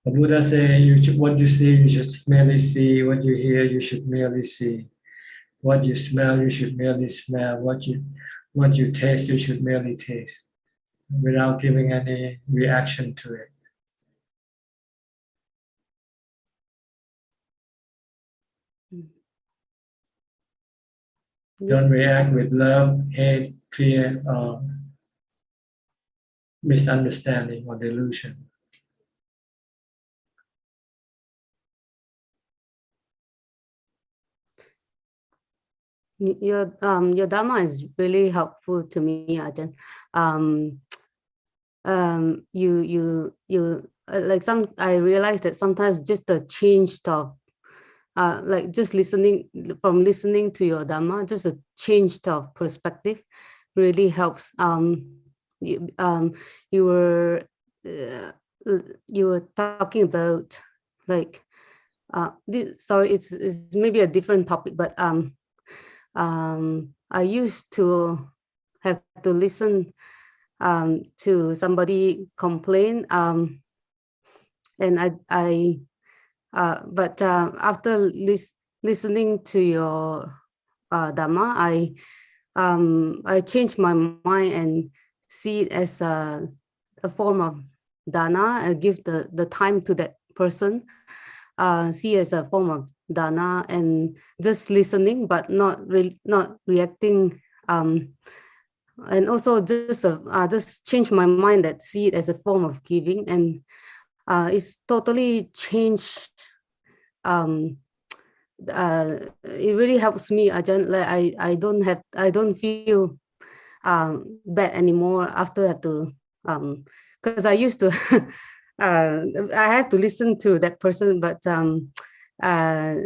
The Buddha say, what you see, you should merely see. What you hear, you should merely see. What you smell, you should merely smell. What you taste, you should merely taste, without giving any reaction to it. Don't react with love, hate, fear, or misunderstanding or delusion. Your Dhamma is really helpful to me, Ajahn. You like I realized that sometimes just the change of like just listening to your Dhamma, just a change of perspective really helps. You were talking about like sorry, it's maybe a different topic, but I used to have to listen to somebody complain, and but after listening to your Dhamma, I changed my mind and see it as a form of dana, and give the time to that person, see it as a form of dana, and just listening but not reacting, and also just change my mind that see it as a form of giving, and it's totally changed. It really helps me, Ajahn. Like I don't feel bad anymore after I have to, because I used to I had to listen to that person, but I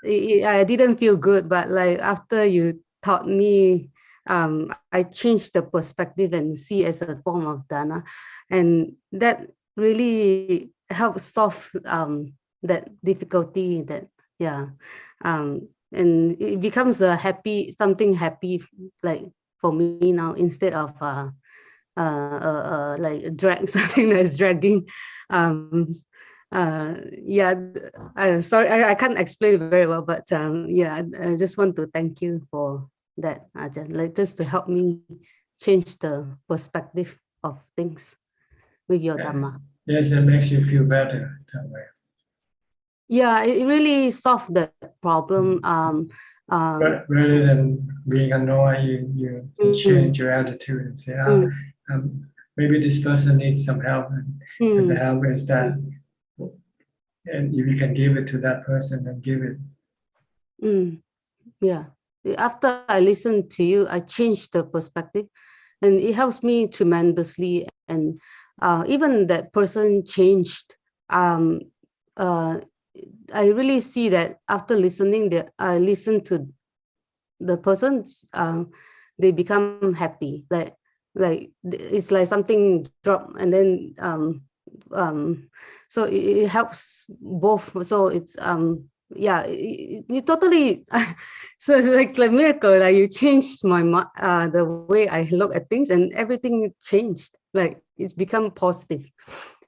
didn't feel good. But like after you taught me, I changed the perspective and see it as a form of dana, and that really helps solve that difficulty. That and it becomes something happy, like for me now, instead of like something that's dragging. Sorry, I can't explain it very well, but I just want to thank you for that, Ajahn, like just to help me change the perspective of things with your Dhamma. Yes, it makes you feel better that way. Yeah, it really solved the problem. Rather than being annoyed, you change your attitude and say, maybe this person needs some help, and the help is that, and if you can give it to that person, then give it. Yeah. After I listened to you, I changed the perspective, and it helps me tremendously. And even that person changed. I really see that after listening, I listen to the person, they become happy. Like it's like something drop, and then so it helps both. So it's you totally so it's like miracle. Like you changed my the way I look at things, and everything changed. Like it's become positive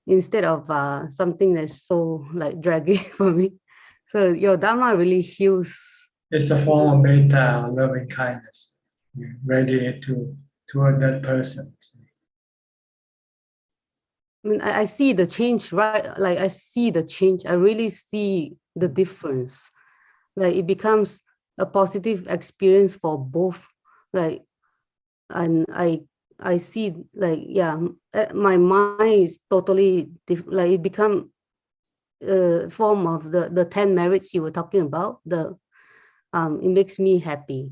instead of something that's so like draggy for me. So your Dhamma really heals. It's a form of metta, loving kindness. You radiate toward that person. I mean, I see the change, right? Like I see the change. I really see the difference. Like it becomes a positive experience for both. Like, and I see like, my mind is totally different. Like it become a form of the 10 merits you were talking about. It makes me happy.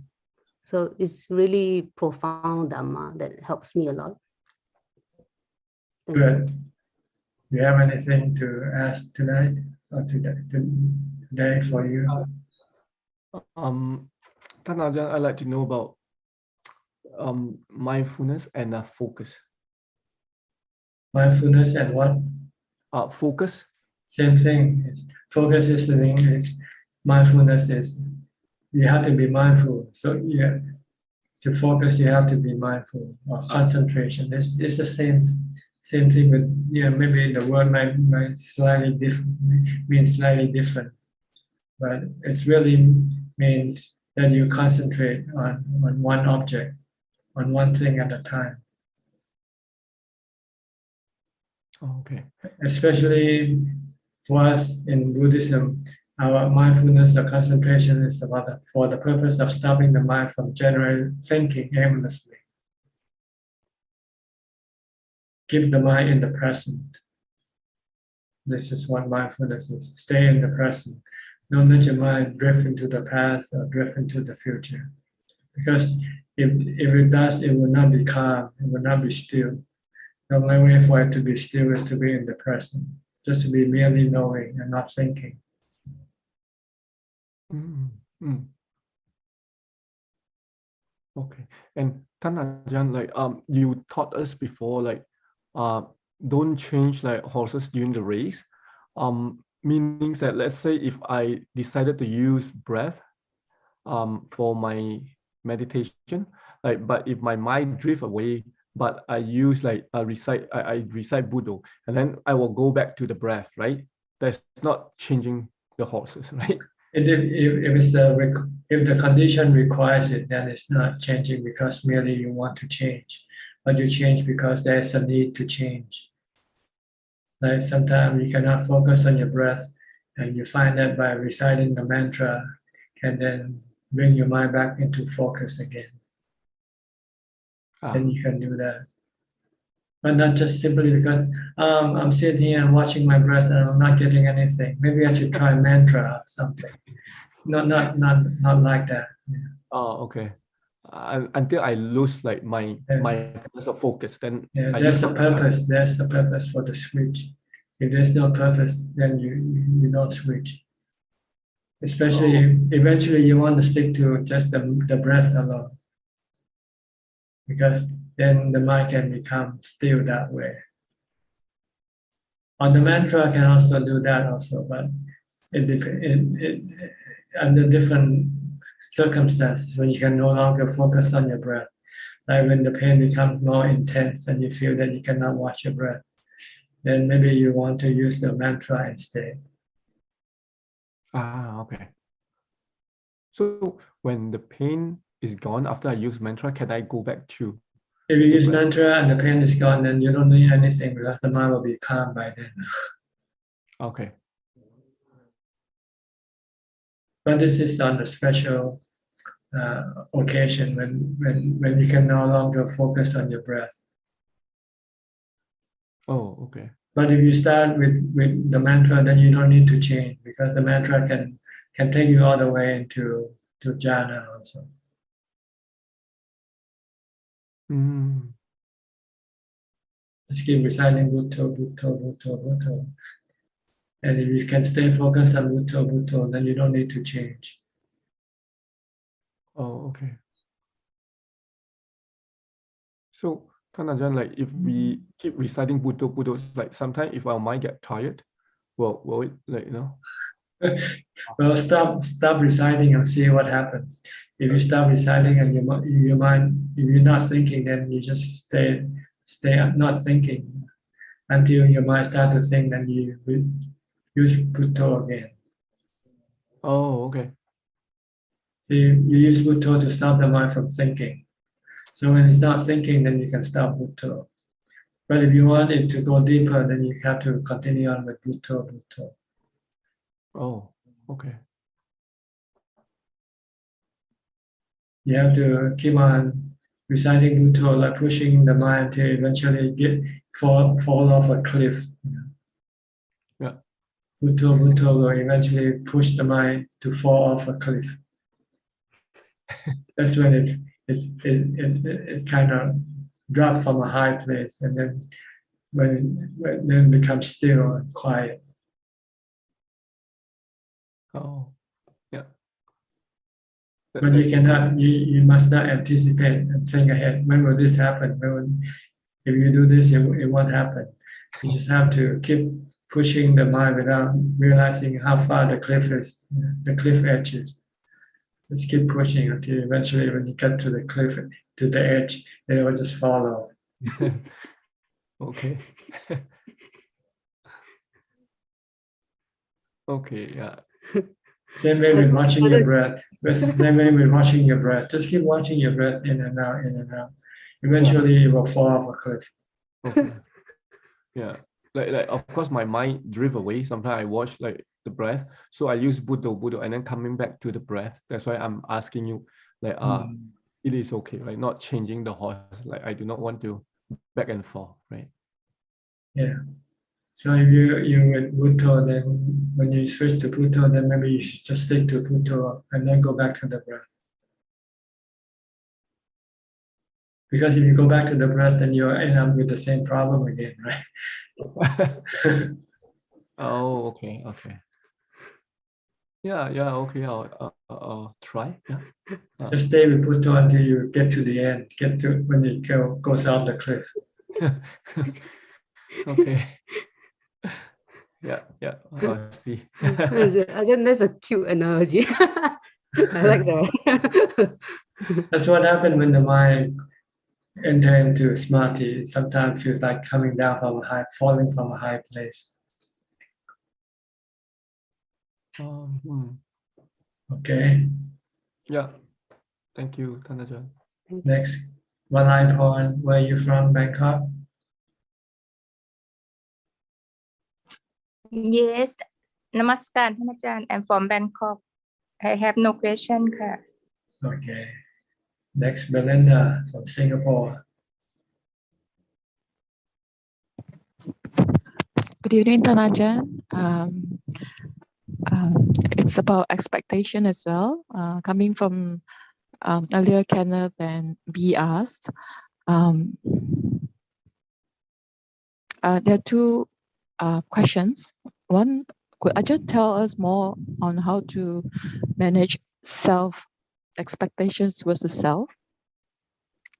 So it's really profound Dhamma that helps me a lot. Thank you. Good. Do you have anything to ask tonight or today for you? Ajahn, I'd like to know about mindfulness and focus. Mindfulness and what? Focus. Same thing. Focus is in English. Mindfulness is you have to be mindful. So yeah, to focus you have to be mindful. Or concentration. It's the same thing with maybe the word might slightly different, means slightly different, but it's really means that you concentrate on one object, on one thing at a time. Okay. Especially for us in Buddhism, our mindfulness or concentration is for the purpose of stopping the mind from generally thinking aimlessly. Keep the mind in the present. This is what mindfulness is. Stay in the present. Don't let your mind drift into the past or drift into the future. Because if it does, it will not be calm, it will not be still. The only way for it to be still is to be in the present, just to be merely knowing and not thinking. Okay. And Ajahn, you taught us before, don't change horses during the race. Meaning that, let's say if I decided to use breath for my meditation, but if my mind drift away, but I use I recite Buddha, and then I will go back to the breath, right? That's not changing the horses, right? If the condition requires it, then it's not changing because merely you want to change, but you change because there's a need to change. Like sometimes you cannot focus on your breath, and you find that by reciting the mantra can then bring your mind back into focus again. Then you can do that. But not just simply because I'm sitting here and watching my breath and I'm not getting anything. Maybe I should try mantra or something. Not like that. Yeah. Oh, okay. Until I lose my sense of focus, then there's a purpose. There's a purpose for the switch. If there's no purpose, then you don't switch. Especially, eventually you want to stick to just the breath alone. Because then the mind can become still that way. On the mantra can also do that also, but it under different circumstances when you can no longer focus on your breath. Like when the pain becomes more intense and you feel that you cannot watch your breath, then maybe you want to use the mantra instead. Okay. So when the pain is gone after I use mantra, can I go back to? If you use mantra and the pain is gone, then you don't need anything because the mind will be calm by then. Okay. But this is on a special occasion when you can no longer focus on your breath. Oh, okay. But if you start with the mantra, then you don't need to change because the mantra can take you all the way into jhana also. Just keep reciting Bhutto, Bhutto, Bhutto, Bhutto. And if you can stay focused on Bhutto, Bhutto, then you don't need to change. Oh, okay. So, Ajahn, if we keep reciting Bhutto, Bhutto, sometimes if our mind get tired, will it, Well, stop reciting and see what happens. If you stop reciting and your mind, if you're not thinking, then you just stay not thinking until your mind starts to think, then you use Bhutto again. Oh, okay. So you use Bhutto to stop the mind from thinking. So when it's not thinking, then you can stop Bhutto. But if you want it to go deeper, then you have to continue on with Bhutto, Bhutto. Oh, okay. You have to keep on reciting Bhutto, like pushing the mind to eventually fall off a cliff. Yeah. Bhutto will eventually push the mind to fall off a cliff. That's when it kind of drops from a high place, and then when it becomes still and quiet. Oh, yeah. But you cannot, you must not anticipate and think ahead. When will this happen? If you do this, it won't happen. You just have to keep pushing the mind without realizing how far the cliff is, the cliff edge is. Just keep pushing until eventually when you get to the cliff, to the edge, then it will just fall off. Okay. Okay, yeah. Same way with watching your breath. Same way with watching your breath. Just keep watching your breath in and out, in and out. Eventually, it will fall off a cliff. Okay. Yeah. Like of course my mind drift away. Sometimes I watch like the breath. So I use Buddha, and then coming back to the breath. That's why I'm asking you, like, it is okay, like not changing the horse. Like I do not want to back and forth, right? Yeah. So if you with Buddha, then when you switch to Buddha, then maybe you should just stick to Buddha and then go back to the breath. Because if you go back to the breath, then you end up with the same problem again, right? Oh, okay, okay. Yeah, okay. I'll try. Yeah. Just stay with Buddha until you get to the end. Get to when it goes off the cliff. Okay. Yeah. I'll see. Ajahn, that's a cute analogy. I like that. That's what happened when the mind enter into samadhi. It sometimes feels like coming down from falling from a high place. Okay. Yeah. Thank you, Thanajan. Next, Valaiporn, where are you from? Bangkok? Yes, Namaskar, Thanajan. I'm from Bangkok. I have no question. Okay. Next, Belinda from Singapore. Good evening, Thanajan. It's about expectation as well. Coming from earlier, Kenneth and B asked. There are two questions. One, could Ajahn tell us more on how to manage self expectations towards the self?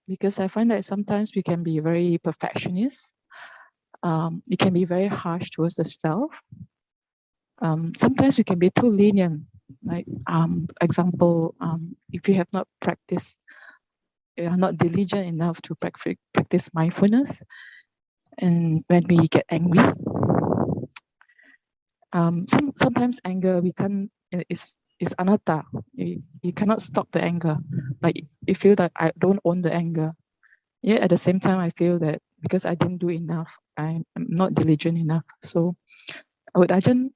Because I find that sometimes we can be very perfectionist. It can be very harsh towards the self. Sometimes we can be too lenient. Like example, if you have not practiced, you are not diligent enough to practice mindfulness, and when we get angry, sometimes anger we can't. It's anatta. You cannot stop the anger. Like you feel that I don't own the anger. Yet at the same time, I feel that because I didn't do enough, I'm not diligent enough. So would Ajahn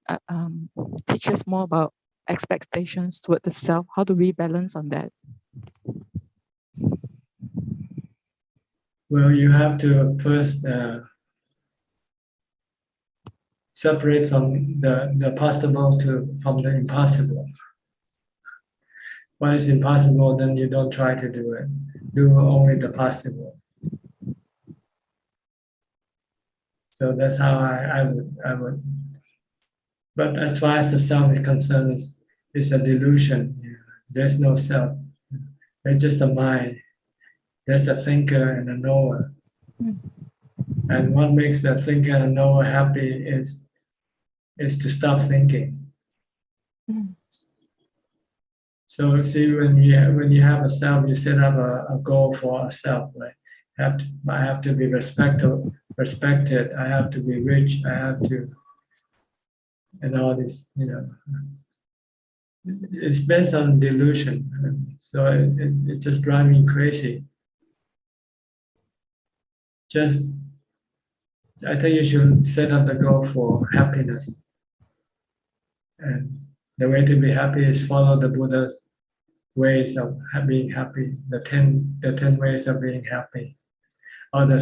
teach us more about expectations toward the self? How do we balance on that? Well, you have to first separate from the possible from the impossible. When it's impossible, then you don't try to do it. Do only the possible. So that's how I would. But as far as the self is concerned, it's a delusion. There's no self. It's just a mind. There's a thinker and a knower. And what makes the thinker and knower happy is to stop thinking. So see, when you have a self, you set up a goal for a self. Like I have to be respected. I have to be rich. I have to, and all this. It's based on delusion. So it just drives me crazy. I think you should set up the goal for happiness. And the way to be happy is follow the Buddha's ways of being happy, the 10 ways of being happy, or the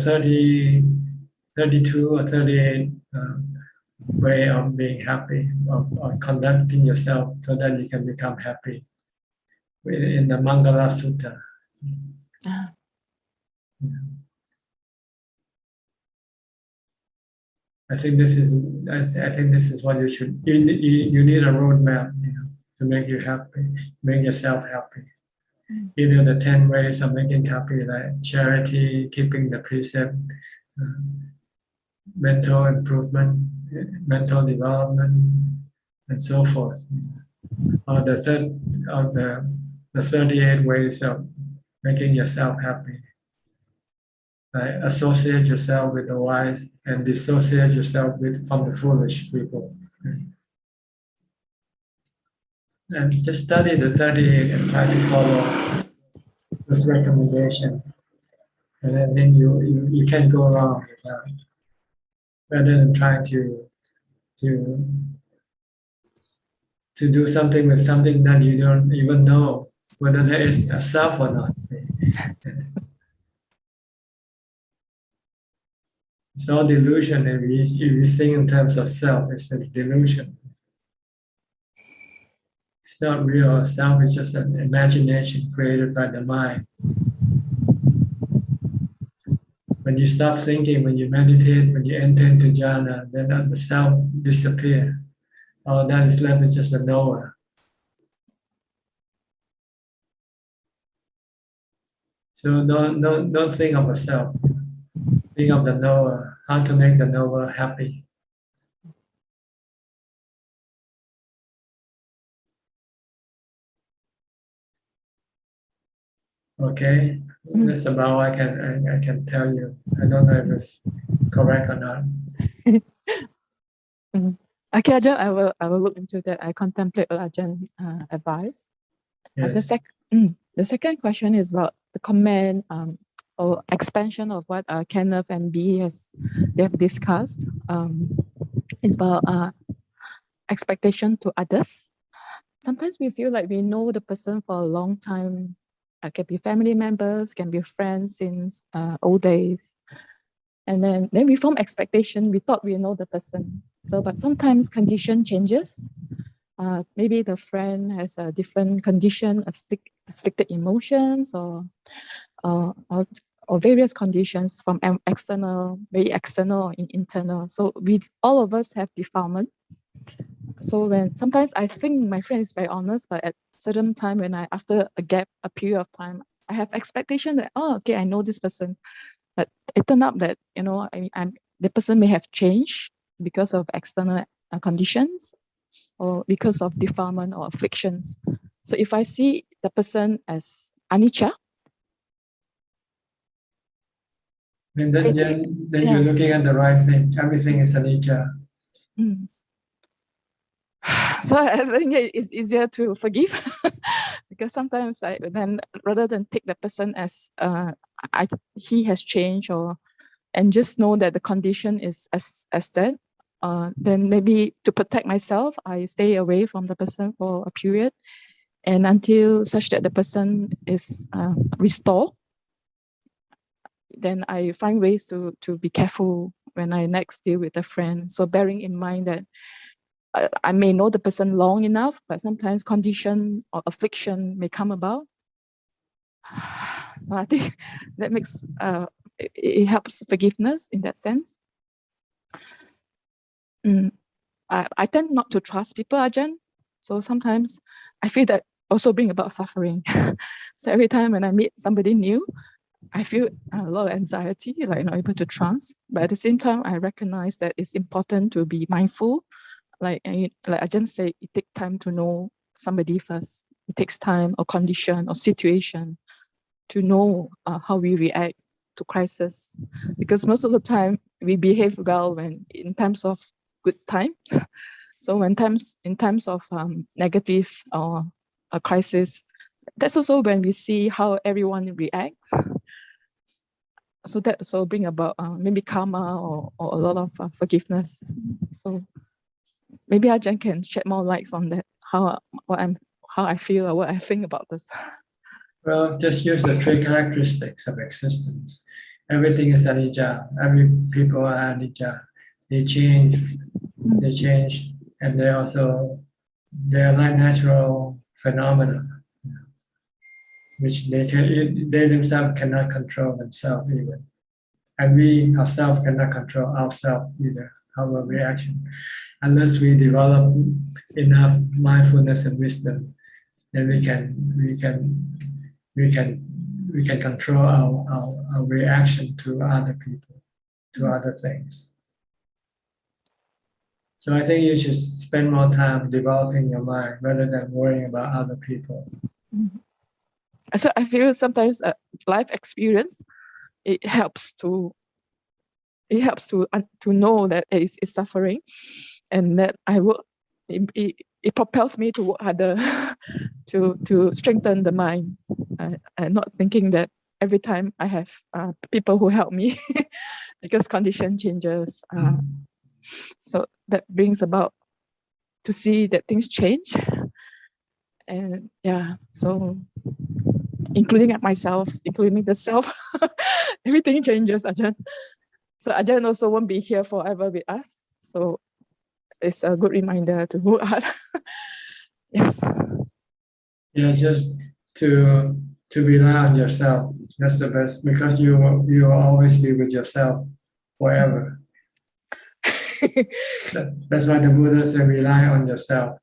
32 or 38 way of being happy, of conducting yourself so that you can become happy. in the Mangala Sutta. I think this is what you should. You need a roadmap, to make you happy, make yourself happy. Either the 10 ways of making happy, like charity, keeping the precept, mental improvement, mental development, and so forth. Or the 38 ways of making yourself happy. Associate yourself with the wise and dissociate yourself from the foolish people. And just study the 38 and try to follow this recommendation. And then you can't go wrong with that. Rather than trying to do something with something that you don't even know whether there is a self or not. It's all delusion. If you think in terms of self, it's a delusion. It's not real. Self is just an imagination created by the mind. When you stop thinking, when you meditate, when you enter into jhana, then the self disappears. All that is left is just a knower. So don't think of a self. Think of the knower, how to make the knower happy. Okay, that's about all I can tell you. I don't know if it's correct or not. Okay, Ajahn, I will look into that. I contemplate what Ajahn advice. Yes. The second question is about the comment or expansion of what Kenneth and B they have discussed. It's about expectation to others. Sometimes we feel like we know the person for a long time. It can be family members, can be friends since old days. And then we form expectation. We thought we know the person. So, but sometimes condition changes. Maybe the friend has a different condition, afflicted emotions, or various conditions from external, very external or internal. So all of us have defilement. So when sometimes I think my friend is very honest, but at certain time when after a period of time, I have expectation that, okay, I know this person. But it turned out that, the person may have changed because of external conditions or because of defilement or afflictions. So if I see the person as anicca, then you're looking at the right thing. Everything is anicca. So I think it's easier to forgive because sometimes then rather than take the person as he has changed and just know that the condition is as that, then maybe to protect myself, I stay away from the person for a period and until such that the person is restored. Then I find ways to be careful when I next deal with a friend. So bearing in mind that I may know the person long enough, but sometimes condition or affliction may come about. So I think that makes it helps forgiveness in that sense. I tend not to trust people, Ajahn. So sometimes I feel that also bring about suffering. So every time when I meet somebody new, I feel a lot of anxiety, like not able to trust. But at the same time, I recognize that it's important to be mindful. Like Ajahn said, it takes time to know somebody first. It takes time or condition or situation to know how we react to crisis. Because most of the time we behave well when in times of good time. So in times of negative or a crisis, that's also when we see how everyone reacts. So that also bring about maybe karma or a lot of forgiveness. So maybe Ajahn can shed more lights on that, how I feel or what I think about this. Well, just use the three characteristics of existence. Everything is anicca. Every people are anicca. They change, and they are like natural phenomena. which they themselves cannot control themselves even. And we ourselves cannot control ourselves either, our reaction. Unless we develop enough mindfulness and wisdom, then we can control our reaction to other people, to other things. So I think you should spend more time developing your mind rather than worrying about other people. So I feel sometimes life experience, it helps to know that it's suffering, and that I work. It propels me to work harder to strengthen the mind, and not thinking that every time I have people who help me because condition changes. So that brings about to see that things change, and yeah, so including myself, including the self, everything changes, Ajahn. So Ajahn also won't be here forever with us. So it's a good reminder to work hard. Yes. Yeah, just to rely on yourself. That's the best, because you will always be with yourself forever. That's why the Buddha said, rely on yourself.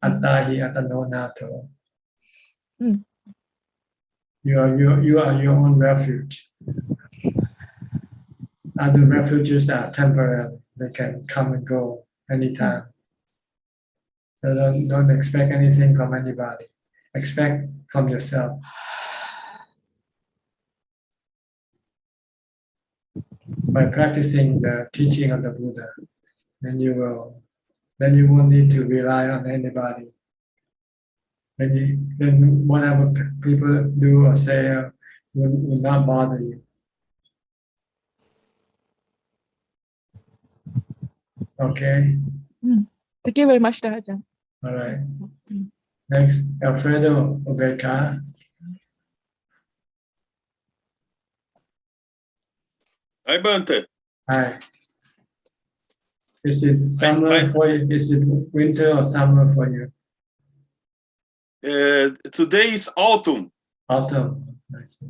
Atta hi atano nato. You are your own refuge. Other refuges are temporary. They can come and go anytime. So don't expect anything from anybody. Expect from yourself. By practicing the teaching of the Buddha, then you won't need to rely on anybody. Then whatever people do or say will not bother you. Okay. Thank you very much, Ajahn. All right. Next, Alfredo Obeka. Hi, Bante. Hi. Is it summer for you? Is it winter or summer for you? Today is autumn. Autumn.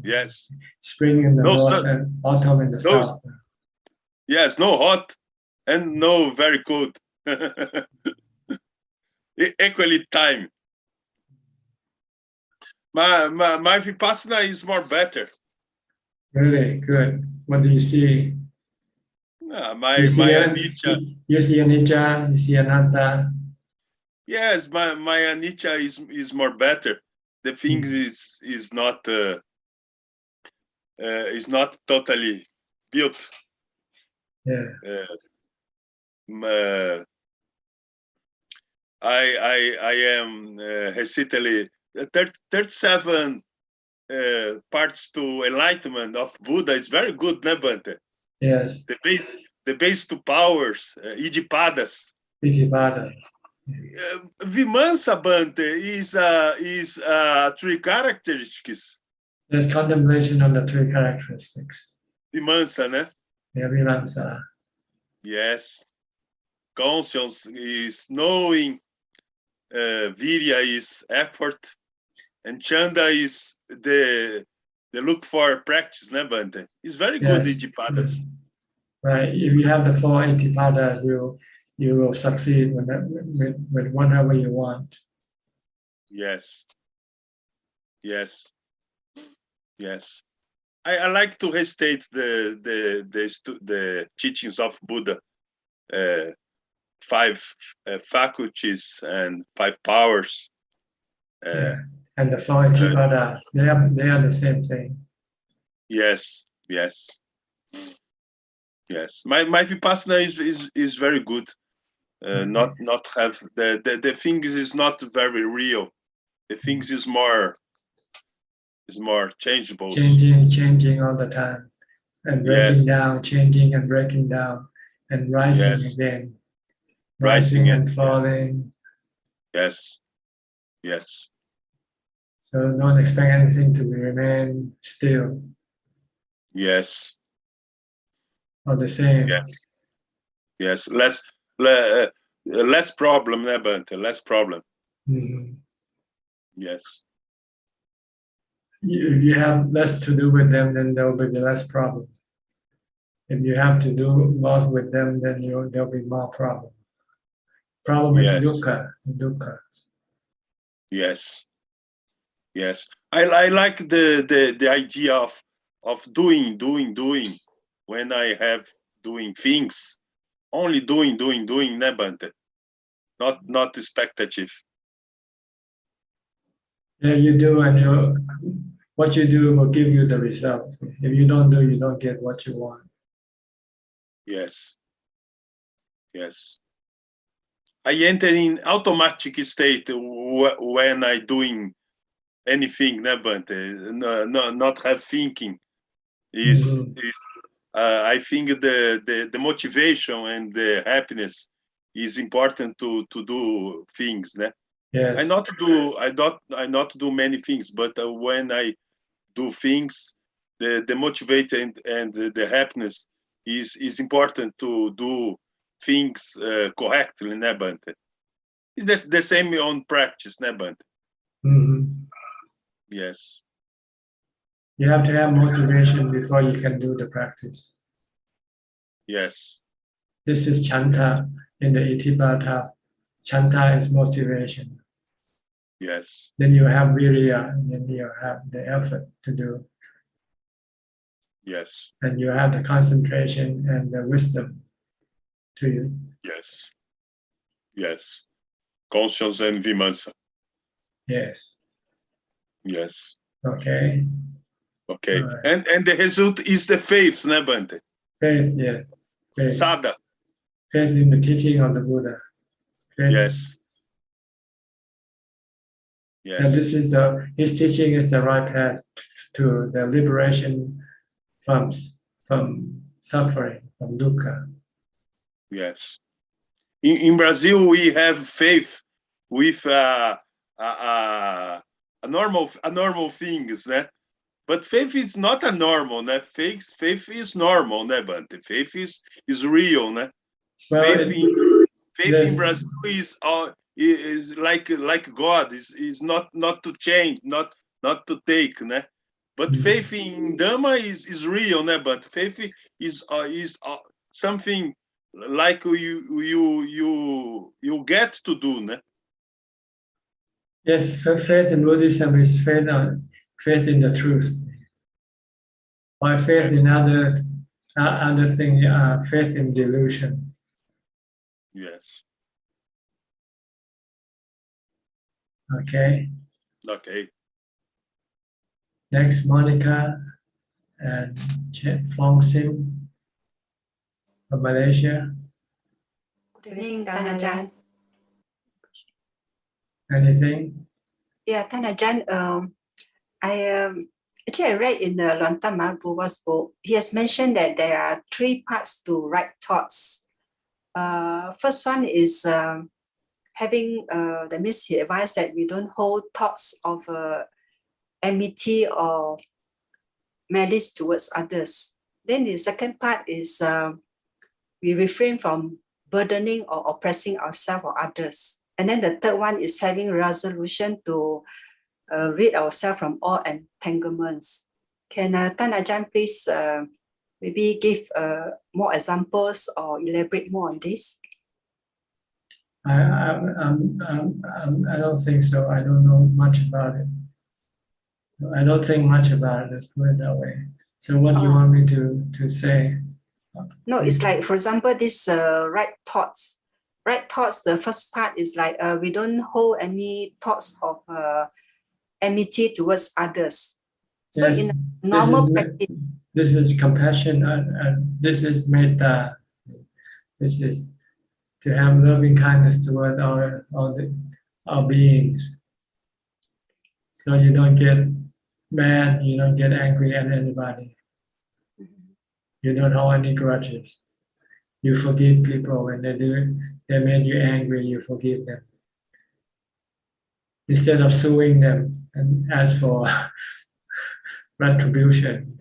Yes. Spring in the No north sun. and autumn in the No, south. yes, no hot and no very cold. Equally time. My Vipassana is more better. Really good. What do you see? My You see anicca. You see anicca. You see anatta. Yes, my anicca is more better. The thing is not totally built. Yeah. I am recently 37 parts to enlightenment of Buddha is very good, né, Bante? Yes. The base to powers, Idipadas. Idipada. Vimansa, Bante, is three characteristics. There's contemplation on the three characteristics. Vimansa, né? Yeah, Vimansa. Yes. Conscience is knowing. Virya is effort. And Chanda is the look for practice, né, Bante? It's very good, Idipadas. Right. If you have the four Idipada, you will succeed with whatever you want. Yes. Yes. Yes. I like to restate the teachings of Buddha, 5 faculties and 5 powers. And the four Idipadas, they are the same thing. Yes. Yes. Yes. My Vipassana is very good. Not have the things is not very real. The things is more changeable. Changing all the time, and breaking down, changing and breaking down, and rising again, rising and falling. Yes. Yes. So don't expect anything to remain still. Yes. Or the same. Yes. Yes. Less problem, né, Bante? Less problem. Mm-hmm. Yes. If you have less to do with them, then there will be less problem. If you have to do more with them, then there'll be more problem. Problem is Yes. dukkha. Yes. Yes. I like the idea of doing when I have doing things. Only doing, né, Bante? Not expectative. Yeah, you do, and what you do will give you the result. If you don't do, you don't get what you want. Yes. Yes. I enter in automatic state when I doing anything, né, Bante? No, not have thinking. I think the motivation and the happiness is important to do things, né? Yes. I not do many things, but when I do things, the motivation and the happiness is important to do things correctly, né, Bante? It's the same on practice, né, Bante? Yes. You have to have motivation before you can do the practice. Yes. This is chanta in the Itibata. Chanta is motivation. Yes. Then you have virya, and then you have the effort to do. Yes. And you have the concentration and the wisdom to you. Yes. Yes. Conscience and vimansa. Yes. Yes. Okay. Okay. Right. And the result is the faith, né, Bante? Faith, yes. Faith. Sada. Faith in the teaching of the Buddha. Faith. Yes. Yes. And this is his teaching is the right path to the liberation from suffering, from dukkha. Yes. In Brazil, we have faith with normal things, né? But faith is not a normal, né? Faith is normal, né, Bante? Faith is real, né? Well, faith in Brazil is like God, is not to change, not to take, né? But faith in Dhamma is real, né? But faith is something like you get to do, né? Yes, faith in Buddhism is faith in the truth. While faith in other thing, faith in delusion. Yes. Okay. Okay. Next, Monica and Fong Sim from Malaysia. Good evening, Ajahn. Anything? Yeah, Ajahn, I read in the Dhamma Buddha's book, he has mentioned that there are 3 parts to right thoughts. First one is having, that means he advised that we don't hold thoughts of enmity or malice towards others. Then the second part is we refrain from burdening or oppressing ourselves or others. And then the third one is having resolution to rid ourselves from all entanglements. Can Ajahn please maybe give more examples or elaborate more on this? I don't think so. I don't know much about it. I don't think much about it, let's put it that way. So what do you want me to say? No, it's like, for example, this right thoughts. Right thoughts, the first part is like we don't hold any thoughts of enmity towards others. So yes, in normal practice, this is compassion and this is metta. This is to have loving kindness toward our beings. So you don't get mad, you don't get angry at anybody. You don't hold any grudges. You forgive people when they made you angry, you forgive them. Instead of suing them and ask for retribution,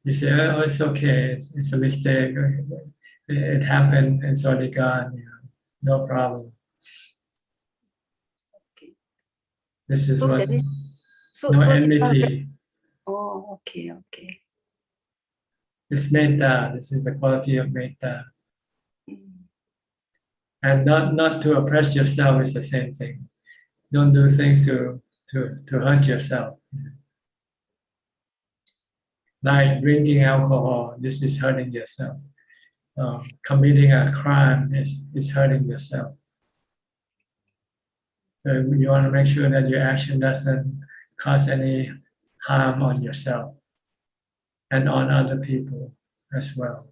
you say, oh, it's okay, it's a mistake, it happened, it's already gone, no problem. Okay. This is so what, that is, no enmity. Oh, okay, okay. It's metta. This is the quality of metta. And not to oppress yourself is the same thing. Don't do things to hurt yourself. Like drinking alcohol, this is hurting yourself. Committing a crime is hurting yourself. So you want to make sure that your action doesn't cause any harm on yourself and on other people as well.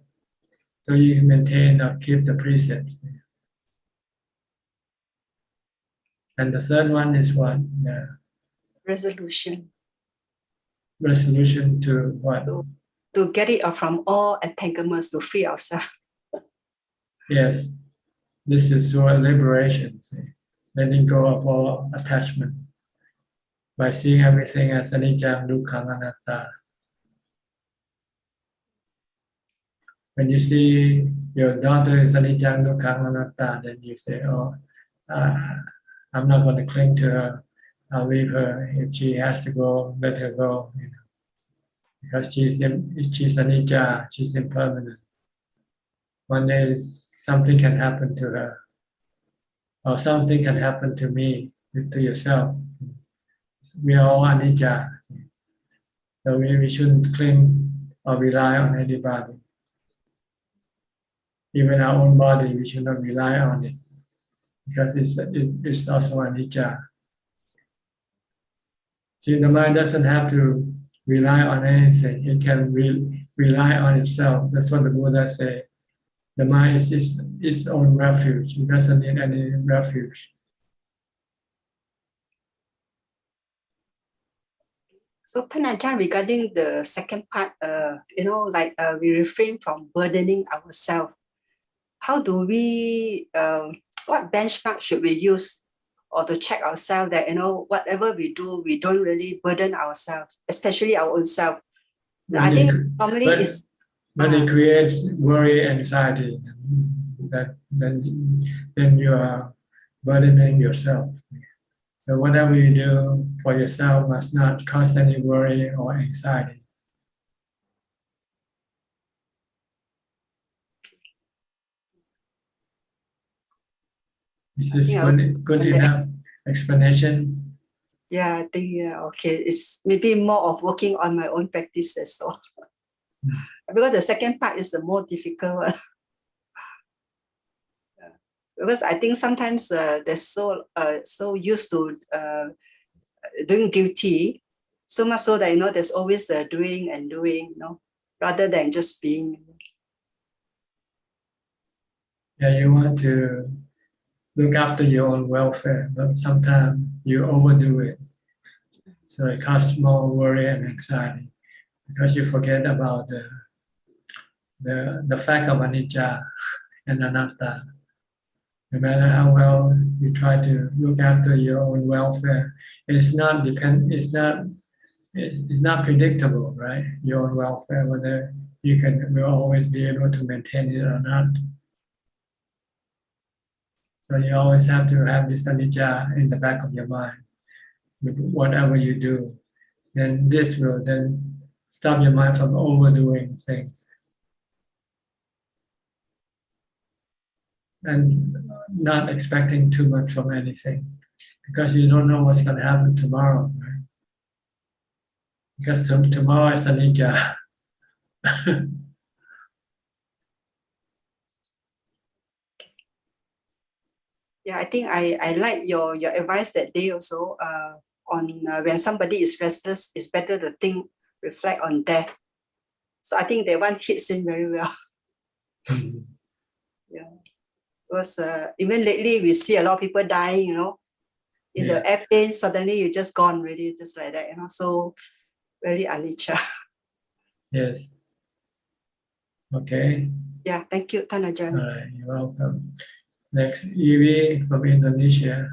So you maintain or keep the precepts. And the third one is what? Resolution. Resolution to what? To get it from all entanglements, to free ourselves. Yes, this is your liberation. See? Letting go of all attachment by seeing everything as anicca, dukkha, anatta. When you see your daughter is anicca, dukkha, anatta, then you say, "Oh, I'm not going to cling to her. I'll leave her. If she has to go, let her go." You know, because she's anicca, she's impermanent. One day something can happen to her, or something can happen to me, to yourself. We are all anicca, so we shouldn't cling or rely on anybody. Even our own body, we should not rely on it, because it's also anicca. See, the mind doesn't have to rely on anything. It can rely on itself. That's what the Buddha said. The mind is its own refuge. It doesn't need any refuge. So, Ajahn, regarding the second part, we refrain from burdening ourselves. How do we, what benchmark should we use, or to check ourselves that, whatever we do, we don't really burden ourselves, especially our own self? I think normally it's... When it creates worry, anxiety, then you are burdening yourself. So whatever you do for yourself must not cause any worry or anxiety. Is this good enough explanation? Yeah, I think, okay. It's maybe more of working on my own practice, that's all. Because the second part is the more difficult one. Because I think sometimes they're so used to doing duty, so much so that there's always the doing and doing, rather than just being. Yeah, you want to look after your own welfare, but sometimes you overdo it, so it causes more worry and anxiety because you forget about the fact of anicca and anatta. No matter how well you try to look after your own welfare, it's not predictable, right? Your own welfare, whether will always be able to maintain it or not. So you always have to have this anicca in the back of your mind. Whatever you do, then this will then stop your mind from overdoing things. And not expecting too much from anything, because you don't know what's going to happen tomorrow, right? Because tomorrow is anicca. Yeah, I think I like your advice that day also on when somebody is restless, it's better to reflect on death. So I think that one hits in very well. Yeah. Because even lately we see a lot of people dying, in the airplane, suddenly you're just gone really, just like that, so very anicca. Yes. Okay. Yeah, thank you, Ajahn. All right, you're welcome. Next, Evie from Indonesia.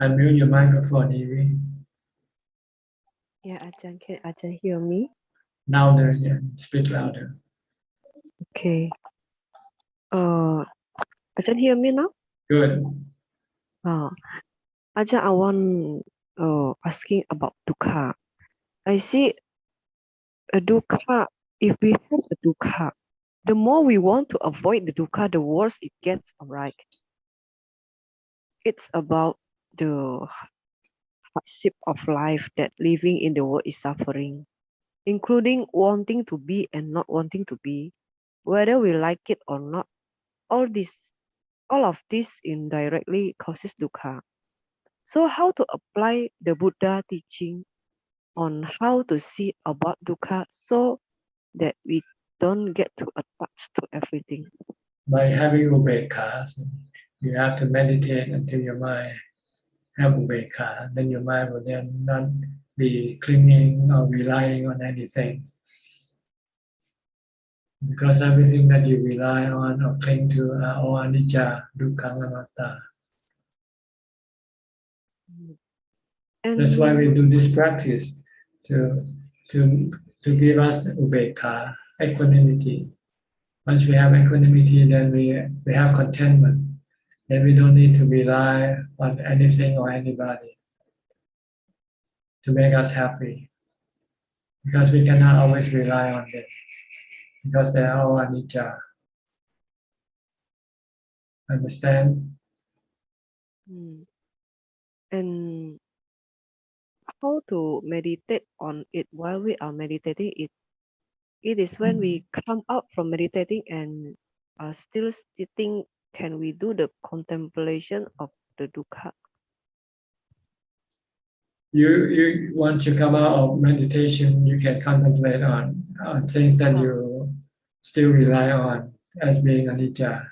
Unmute your microphone, Evie. Yeah, Ajahn, can Ajahn hear me? Louder, yeah. Speak louder. Okay. Ajahn hear me now? Good. Ajahn, I want asking about dukkha. I see a dukkha. If we have a dukkha, the more we want to avoid the dukkha, the worse it gets. Right? It's about the hardship of life that living in the world is suffering, including wanting to be and not wanting to be, whether we like it or not. All of this indirectly causes dukkha. So how to apply the Buddha teaching on how to see about dukkha so that we don't get too attached to everything? By having ubekha, you have to meditate until your mind have ubekha. Then your mind will then not be clinging or relying on anything. Because everything that you rely on or cling to are all anicca, dukkha, anatta. That's why we do this practice to give us ubekha, equanimity. Once we have equanimity, then we have contentment. Then we don't need to rely on anything or anybody to make us happy. Because we cannot always rely on them. Because they are all anicca. Understand? And how to meditate on it while we are meditating it? It is when we come out from meditating and are still sitting, can we do the contemplation of the dukkha? You once you come out of meditation, you can contemplate on things that you still rely on as being anicca,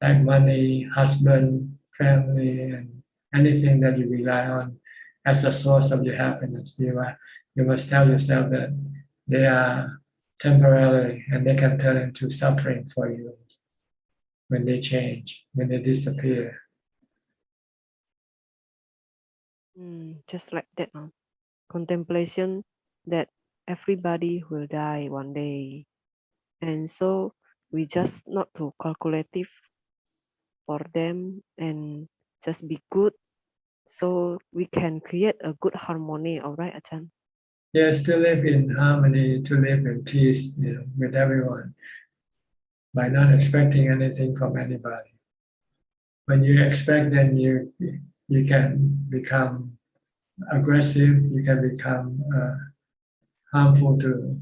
like money, husband, family, and anything that you rely on as a source of your happiness. You must tell yourself that they are temporary and they can turn into suffering for you when they change, when they disappear. Just like that, contemplation that everybody will die one day, and so we just not too calculative for them and just be good, so we can create a good harmony. All right, Ajahn? Yes, to live in harmony, to live in peace, with everyone, by not expecting anything from anybody. When you expect, then you can become aggressive. You can become harmful to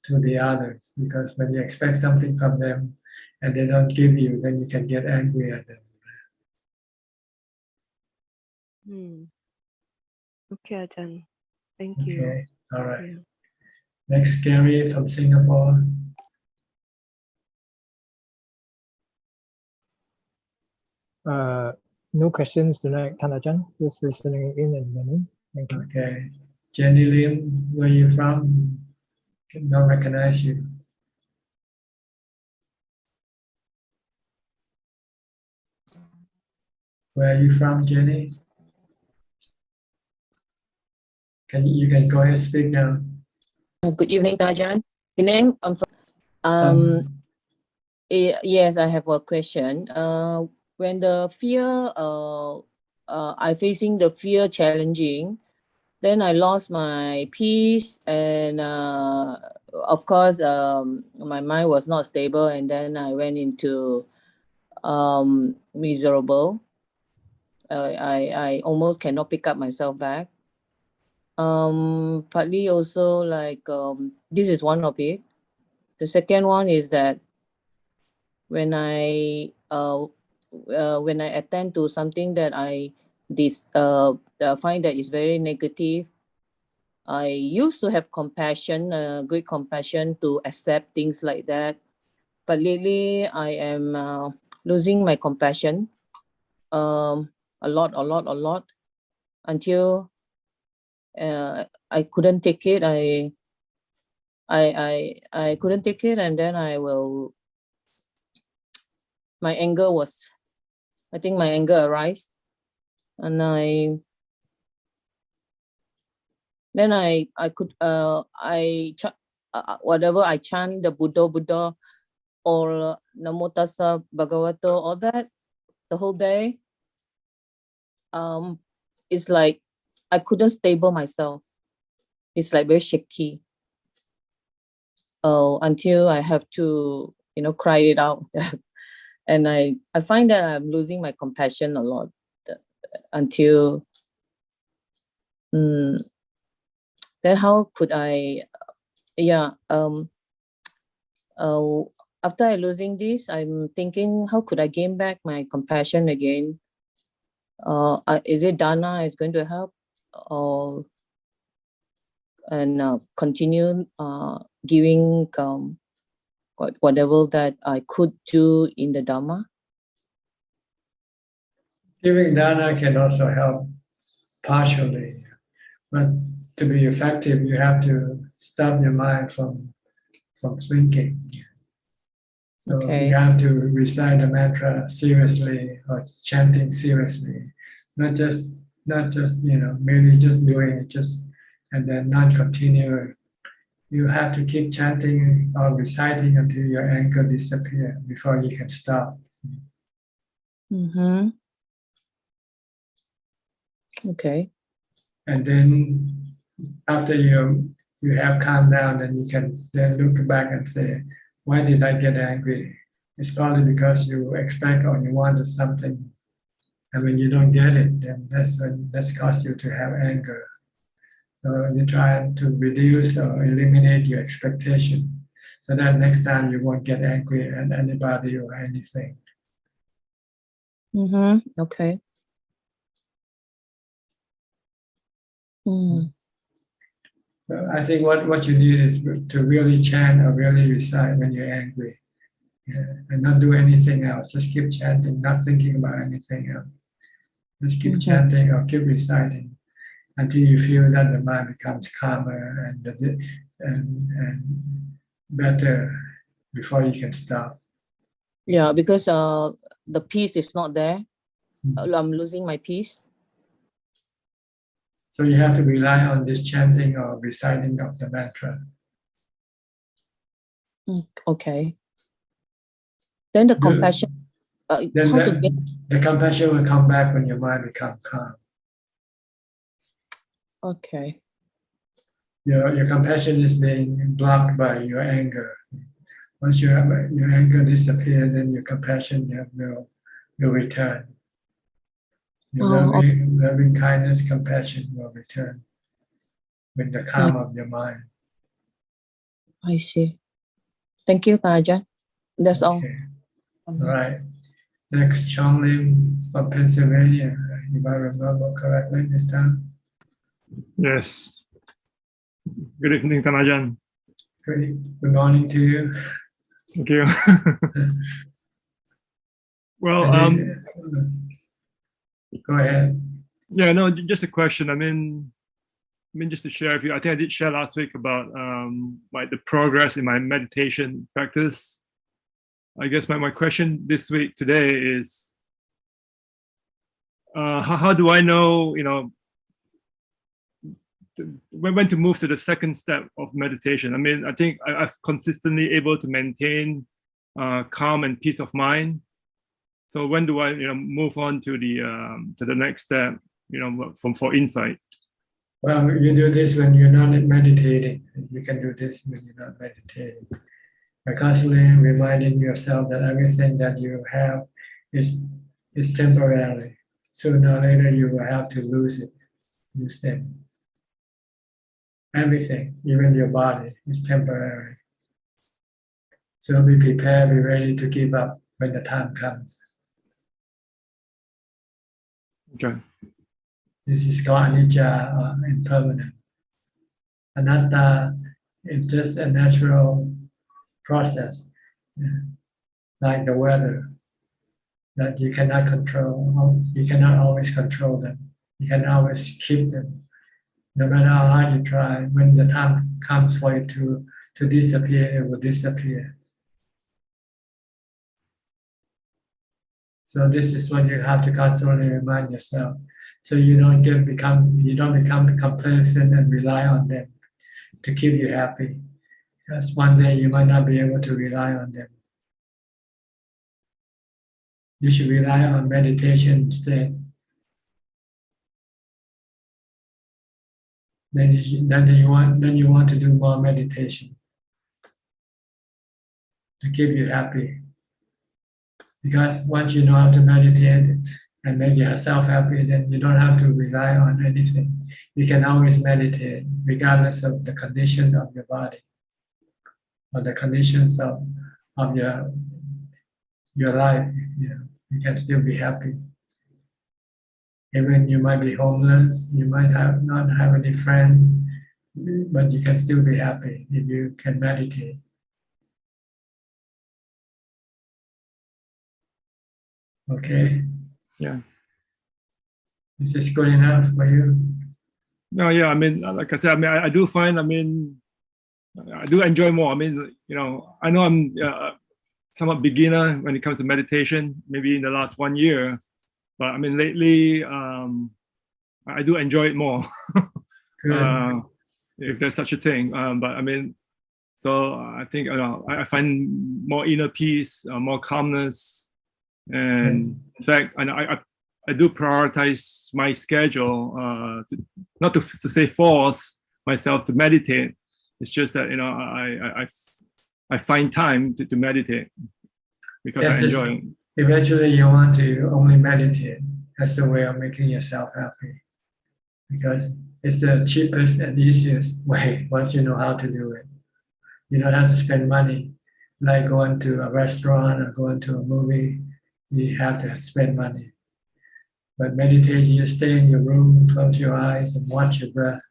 the others, because when you expect something from them and they don't give you, then you can get angry at them. Okay, Ajahn. Thank you. Okay, all right. Next, Gary from Singapore. No questions tonight, Tanajan. Just listening in and learning. Thank you. Okay. Jenny Lim, where are you from? Don't recognize you. Where are you from, Jenny? You can go ahead and speak now. Good evening, Ajahn. Evening. I'm from, yes, I have a question. When the fear, I facing the fear challenging, then I lost my peace, and of course, my mind was not stable, and then I went into miserable. I almost cannot pick up myself back. Partly also like this is one of it. The second one is that when I attend to something that I find that is very negative, I used to have compassion, great compassion to accept things like that. But lately I am losing my compassion a lot until I couldn't take it. I couldn't take it, and then my anger arise, and whatever I chant the Buddha or Namo Tassa Bhagavato, all that the whole day, it's like I couldn't stable myself. It's like very shaky. Until I have to, cry it out. And I find that I'm losing my compassion a lot until then how could I, after I losing this, I'm thinking, how could I gain back my compassion again? Is it Dana is going to help, or continue giving whatever that I could do in the Dhamma? Giving dana can also help partially, but to be effective, you have to stop your mind from thinking. So you have to recite a mantra seriously or chanting seriously, not just merely just doing it and then not continue. You have to keep chanting or reciting until your anger disappears before you can stop. Mm-hmm. Okay. And then after you have calmed down, then you can then look back and say, why did I get angry? It's probably because you expect or you wanted something, and when you don't get it, then that's caused you to have anger. So you try to reduce or eliminate your expectation, so that next time you won't get angry at anybody or anything. Mm-hmm. Okay. Mm. I think what you need is to really chant or really recite when you're angry, and not do anything else. Just keep chanting, not thinking about anything else. Just keep chanting or keep reciting until you feel that the mind becomes calmer and better before you can stop. Yeah, because the peace is not there. I'm losing my peace. So you have to rely on this chanting or reciting of the mantra. Okay. Then the compassion. The compassion will come back when your mind becomes calm. Okay. Your compassion is being blocked by your anger. Once you have your anger disappear, then your compassion will return. Your loving kindness, compassion will return with the calm of your mind. I see. Thank you, Ajahn. That's all. All right. Next, Chonburi from Pennsylvania. If I remember correctly this time. Yes. Good evening, Ajahn. Good morning to you. Thank you. Well, go ahead. Yeah, no, just a question. I mean, just to share with you, I think I did share last week about like the progress in my meditation practice. I guess my question this week today is, how do I know, when to move to the second step of meditation? I mean, I think I've consistently able to maintain calm and peace of mind. So when do I, move on to the next step, for insight? Well, you do this when you're not meditating. You can do this when you're not meditating. By constantly reminding yourself that everything that you have is temporary. Sooner or later, you will have to lose them. Everything, even your body, is temporary. So be prepared, be ready to give up when the time comes. Okay. This is called anicca, or impermanent. Anatta is just a natural process, like the weather, that you cannot control. You cannot always control them. You cannot always keep them. No matter how hard you try, when the time comes for it to disappear, it will disappear. So this is what you have to constantly remind yourself, so you don't become complacent and rely on them to keep you happy. Because one day you might not be able to rely on them. You should rely on meditation instead. then you want to do more meditation to keep you happy. Because once you know how to meditate and make yourself happy, then you don't have to rely on anything. You can always meditate regardless of the condition of your body or the conditions of your life. You can still be happy. Even you might be homeless, you might not have any friends, but you can still be happy if you can meditate. Okay. Yeah. Is this good enough for you? No, yeah. I mean, like I said, I mean, I do find. I mean, I do enjoy more. I mean, I know I'm somewhat beginner when it comes to meditation. Maybe in the last 1 year, but I mean, lately, I do enjoy it more. If there's such a thing. But I mean, so I think I find more inner peace, more calmness, and in fact, I do prioritize my schedule, not to say force myself to meditate. It's just that I find time to meditate because I enjoy it. Eventually, you want to only meditate as a way of making yourself happy, because it's the cheapest and easiest way once you know how to do it. You don't have to spend money, like going to a restaurant or going to a movie. You have to spend money. But meditation, you stay in your room, close your eyes, and watch your breath.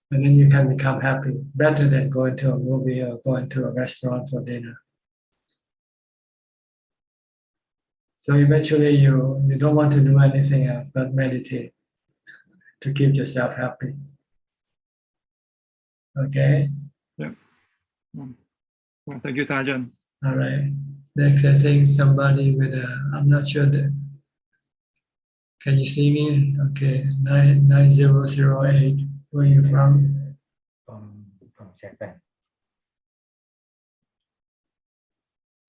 And then you can become happy, better than going to a movie or going to a restaurant for dinner. So eventually you don't want to do anything else but meditate to keep yourself happy. Okay? Yeah. Well, thank you, Ajahn. All right. Next, I think somebody with I'm not sure can you see me? Okay, 9008. Where are you from? From Japan.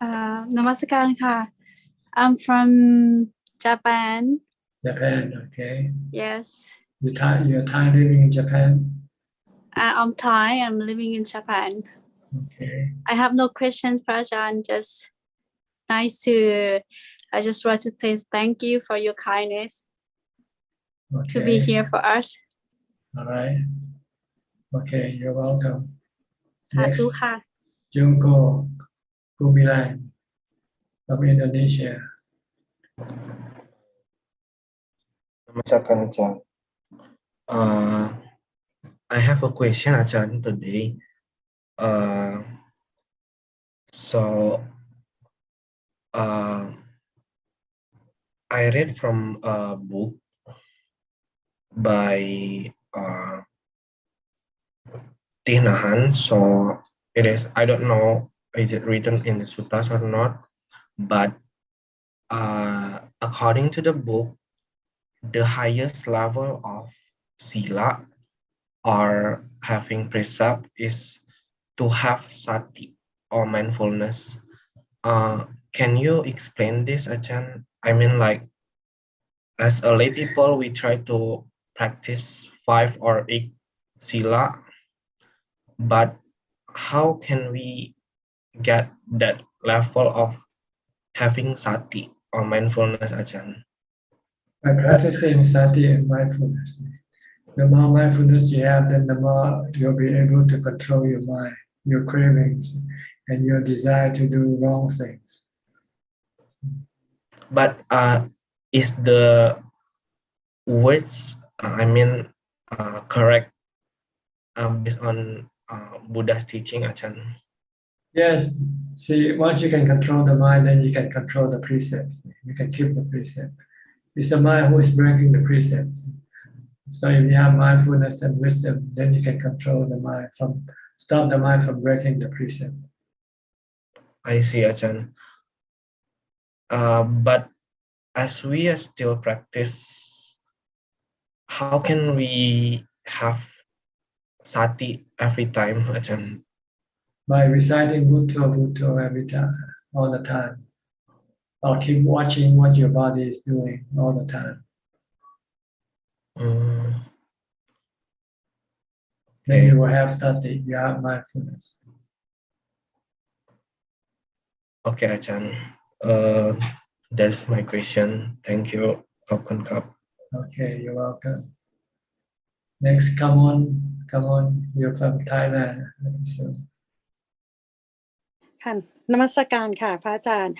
Namaskaran ka. I'm from Japan. Japan, okay. Yes. You're Thai living in Japan? I'm Thai. I'm living in Japan. Okay. I have no question for Ajahn. Just I just want to say thank you for your kindness to be here for us. All right. Okay, you're welcome. Next, Satuค่ะ Junko Kumilan from Indonesia. Namaskar, Ajahn. I have a question, Ajahn, today. I read from a book by Thich Nhat Hanh. So it is, I don't know, is it written in the suttas or not? But according to the book, the highest level of sila or having precept is to have sati or mindfulness. Can you explain this, Ajahn? I mean, like, as a lay people, we try to practice 5 or 8 sila, but how can we get that level of having sati or mindfulness, Ajahn? By practicing sati and mindfulness, the more mindfulness you have, then the more you'll be able to control your mind, your cravings, and your desire to do wrong things. But is the words, correct based on Buddha's teaching, Ajahn? Yes. See, once you can control the mind, then you can control the precepts. You can keep the precept. It's the mind who is breaking the precepts. So if you have mindfulness and wisdom, then you can control the mind stop the mind from breaking the precept. I see, Ajahn. But as we still practice, how can we have sati every time, Ajahn? By reciting Bhutto Bhutto every time, all the time. Or keep watching what your body is doing all the time. Then you will have sati, you have mindfulness. Okay, Ajahn. That's my question. Thank you. Okay, you're welcome. Next, come on, you're from Thailand. So, ค่ะนมัสการค่ะพระอาจารย์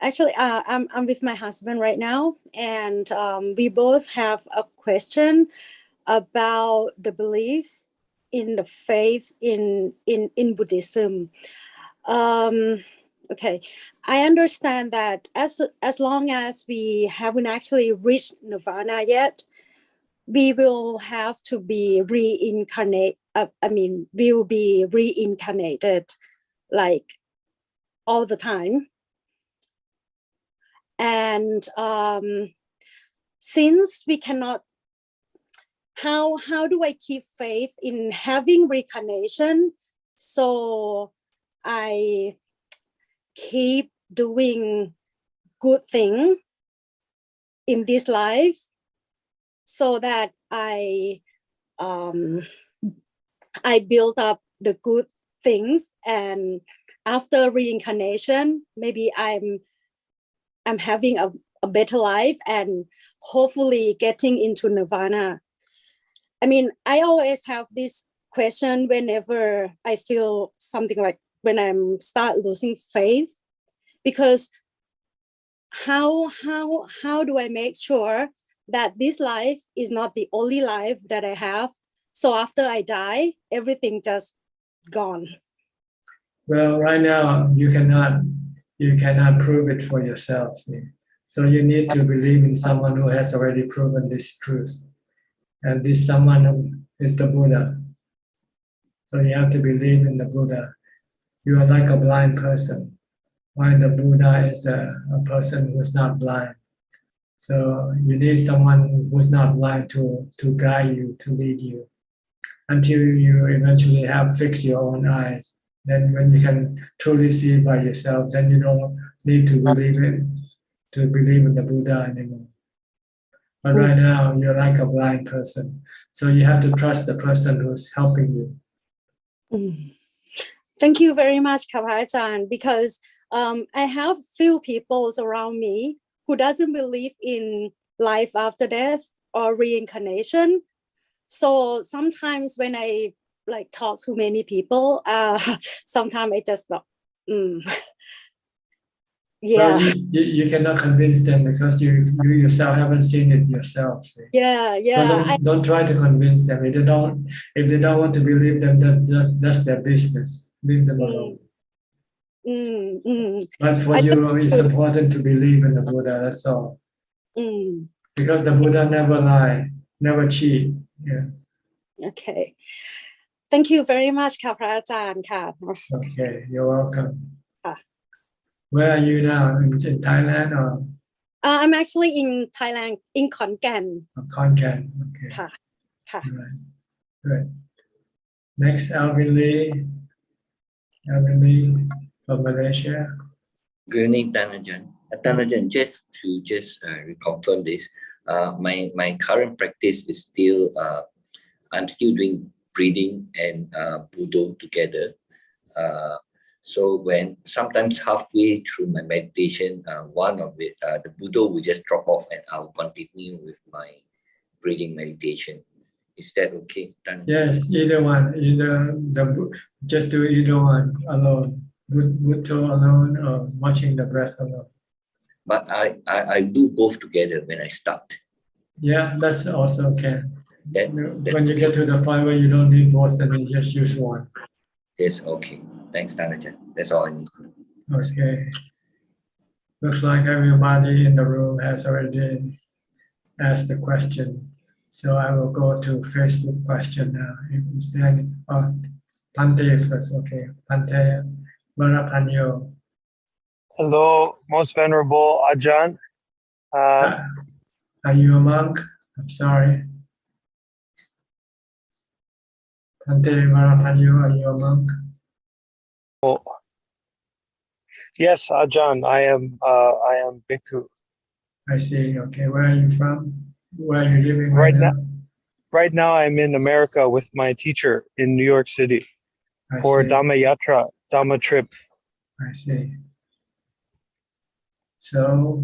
actually I'm with my husband right now, and we both have a question about the belief in the faith in Buddhism. Okay, I understand that as long as we haven't actually reached nirvana yet, we will have to be we will be reincarnated like all the time. And since we cannot, how do I keep faith in having reincarnation? So I keep doing good thing in this life, so that I build up the good things, and after reincarnation, maybe I'm having a better life and hopefully getting into nirvana. I mean, I always have this question whenever I feel something like when I'm start losing faith, because how do I make sure that this life is not the only life that I have? So after I die, everything just gone. well, right now you cannot prove it for yourself. See? So you need to believe in someone who has already proven this truth, and this someone is the Buddha. So you have to believe in the Buddha. You are like a blind person, while the Buddha is a person who's not blind. So you need someone who's not blind to guide you, to lead you, until you eventually have fixed your own eyes. Then when you can truly see by yourself, then you don't need to believe in the Buddha anymore. But right now you're like a blind person, so you have to trust the person who's helping you. Thank you very much, Ajahn, because I have few people around me who doesn't believe in life after death or reincarnation. So sometimes when I like talk to many people, sometimes I just yeah. Well, you cannot convince them because you yourself haven't seen it yourself. See? Yeah. So don't try to convince them. If they don't want to believe them, that's their business. Leave them alone. But for you, it's important to believe in the Buddha. That's all. Because the Buddha never lie, never cheat. Yeah. Okay. Thank you very much, Ajahn. Okay, you're welcome. Where are you now? In Thailand or? I'm actually in Thailand, in Khon Kaen. Khon Kaen. Okay. Right. Good. Next, Alvin Lee. Alvin Lee from Malaysia. Good evening, Ajahn. Ajahn, just to reconfirm this, my current practice is still I'm still doing breathing and Buddha together. So when sometimes halfway through my meditation, one of it, the Buddha will just drop off and I'll continue with my breathing meditation. Is that okay? Yes, either one. Just do either one alone. Buddha alone or watching the breath alone. But I do both together when I start. Yeah, that's also can. When you get to the point where you don't need both, then you just use one. Yes, okay. Thanks, Ajahn. That's all I need. Okay. Looks like everybody in the room has already asked the question. So I will go to Facebook question now. Is there any? Pante first. Okay. Pante Marapanyo. Hello, Most Venerable Ajahn. Are you a monk? I'm sorry. Pante Marapanyo, are you a monk? Oh, yes, Ajahn. I am Bhikkhu. I see. Okay, where are you from? Where are you living Right now? right now I'm in America with my teacher in New York City I for see. Dhamma Yatra, Dhamma trip. I see. So,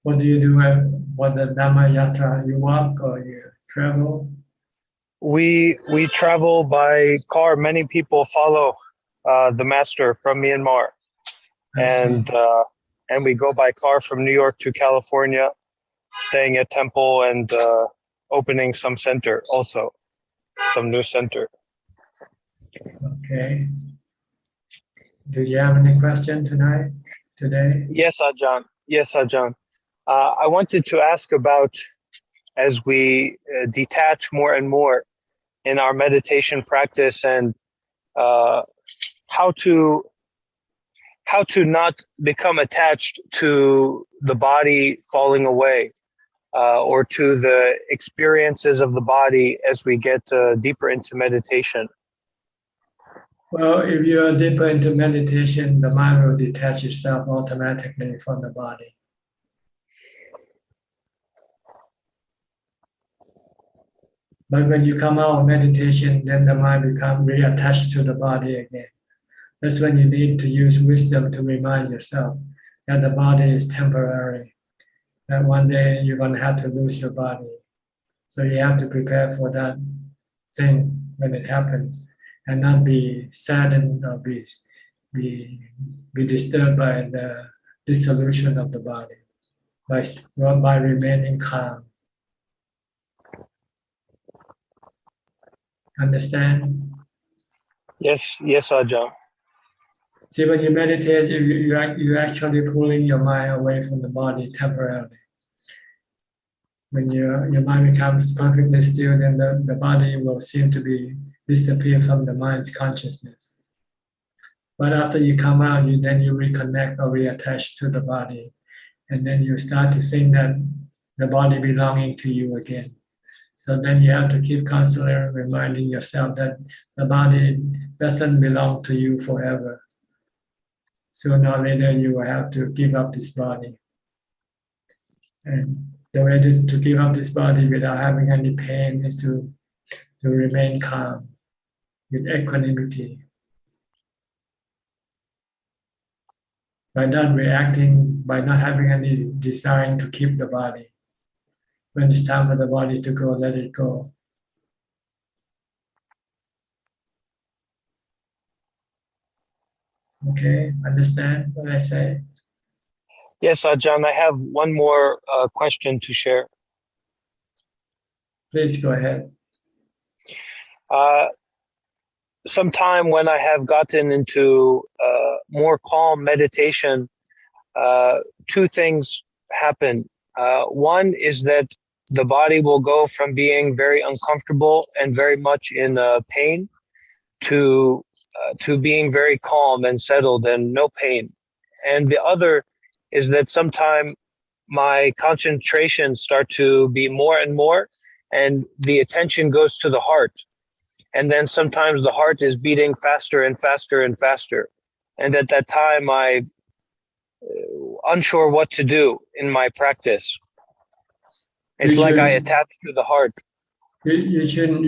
what do you do what the Dhamma Yatra? You walk or you travel? We travel by car. Many people follow the master from Myanmar, and we go by car from New York to California, staying at temple and opening some center also, some new center. Okay. Do you have any question today? Yes, Ajahn. Yes, Ajahn. I wanted to ask about, as we detach more and more in our meditation practice, and how to not become attached to the body falling away, or to the experiences of the body as we get deeper into meditation. Well, if you are deeper into meditation, the mind will detach itself automatically from the body. But when you come out of meditation, then the mind becomes reattached to the body again. That's when you need to use wisdom to remind yourself that the body is temporary, that one day you're going to have to lose your body. So you have to prepare for that thing when it happens, and not be saddened or be disturbed by the dissolution of the body, by remaining calm. Understand? Yes, Ajahn. See, when you meditate, you're actually pulling your mind away from the body temporarily. When your mind becomes perfectly still, then the body will seem to disappear from the mind's consciousness. But after you come out, then you reconnect or reattach to the body. And then you start to think that the body belonging to you again. So then you have to keep constantly reminding yourself that the body doesn't belong to you forever. Sooner or later, you will have to give up this body. And the way to give up this body without having any pain is to remain calm with equanimity. By not reacting, by not having any desire to keep the body. When it's time for the body to go, let it go. Okay, understand what I say? Yes, Ajahn, I have one more question to share. Please go ahead. Sometime when I have gotten into more calm meditation, two things happen. One is that the body will go from being very uncomfortable and very much in pain to being very calm and settled and no pain. And the other is that sometime my concentration starts to be more and more, and the attention goes to the heart. And then sometimes the heart is beating faster and faster and faster. And at that time, I'm unsure what to do in my practice. It's like I attach to the heart. You shouldn't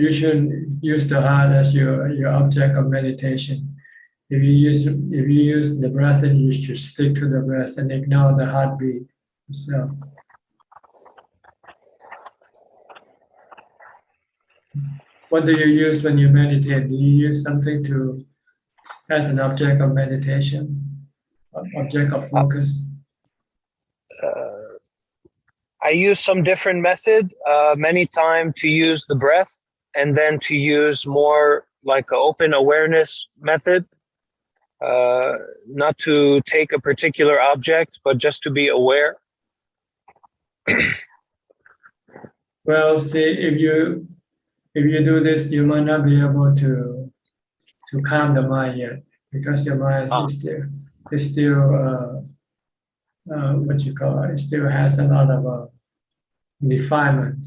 use the heart as your object of meditation. If you use the breath, then you should stick to the breath and ignore the heartbeat itself. What do you use when you meditate? Do you use something as an object of meditation, object of focus? I use some different method, many times to use the breath, and then to use more like an open awareness method, not to take a particular object, but just to be aware. Well, see, if you do this, you might not be able to calm the mind yet, because your mind is still what you call it still has a lot of defilement.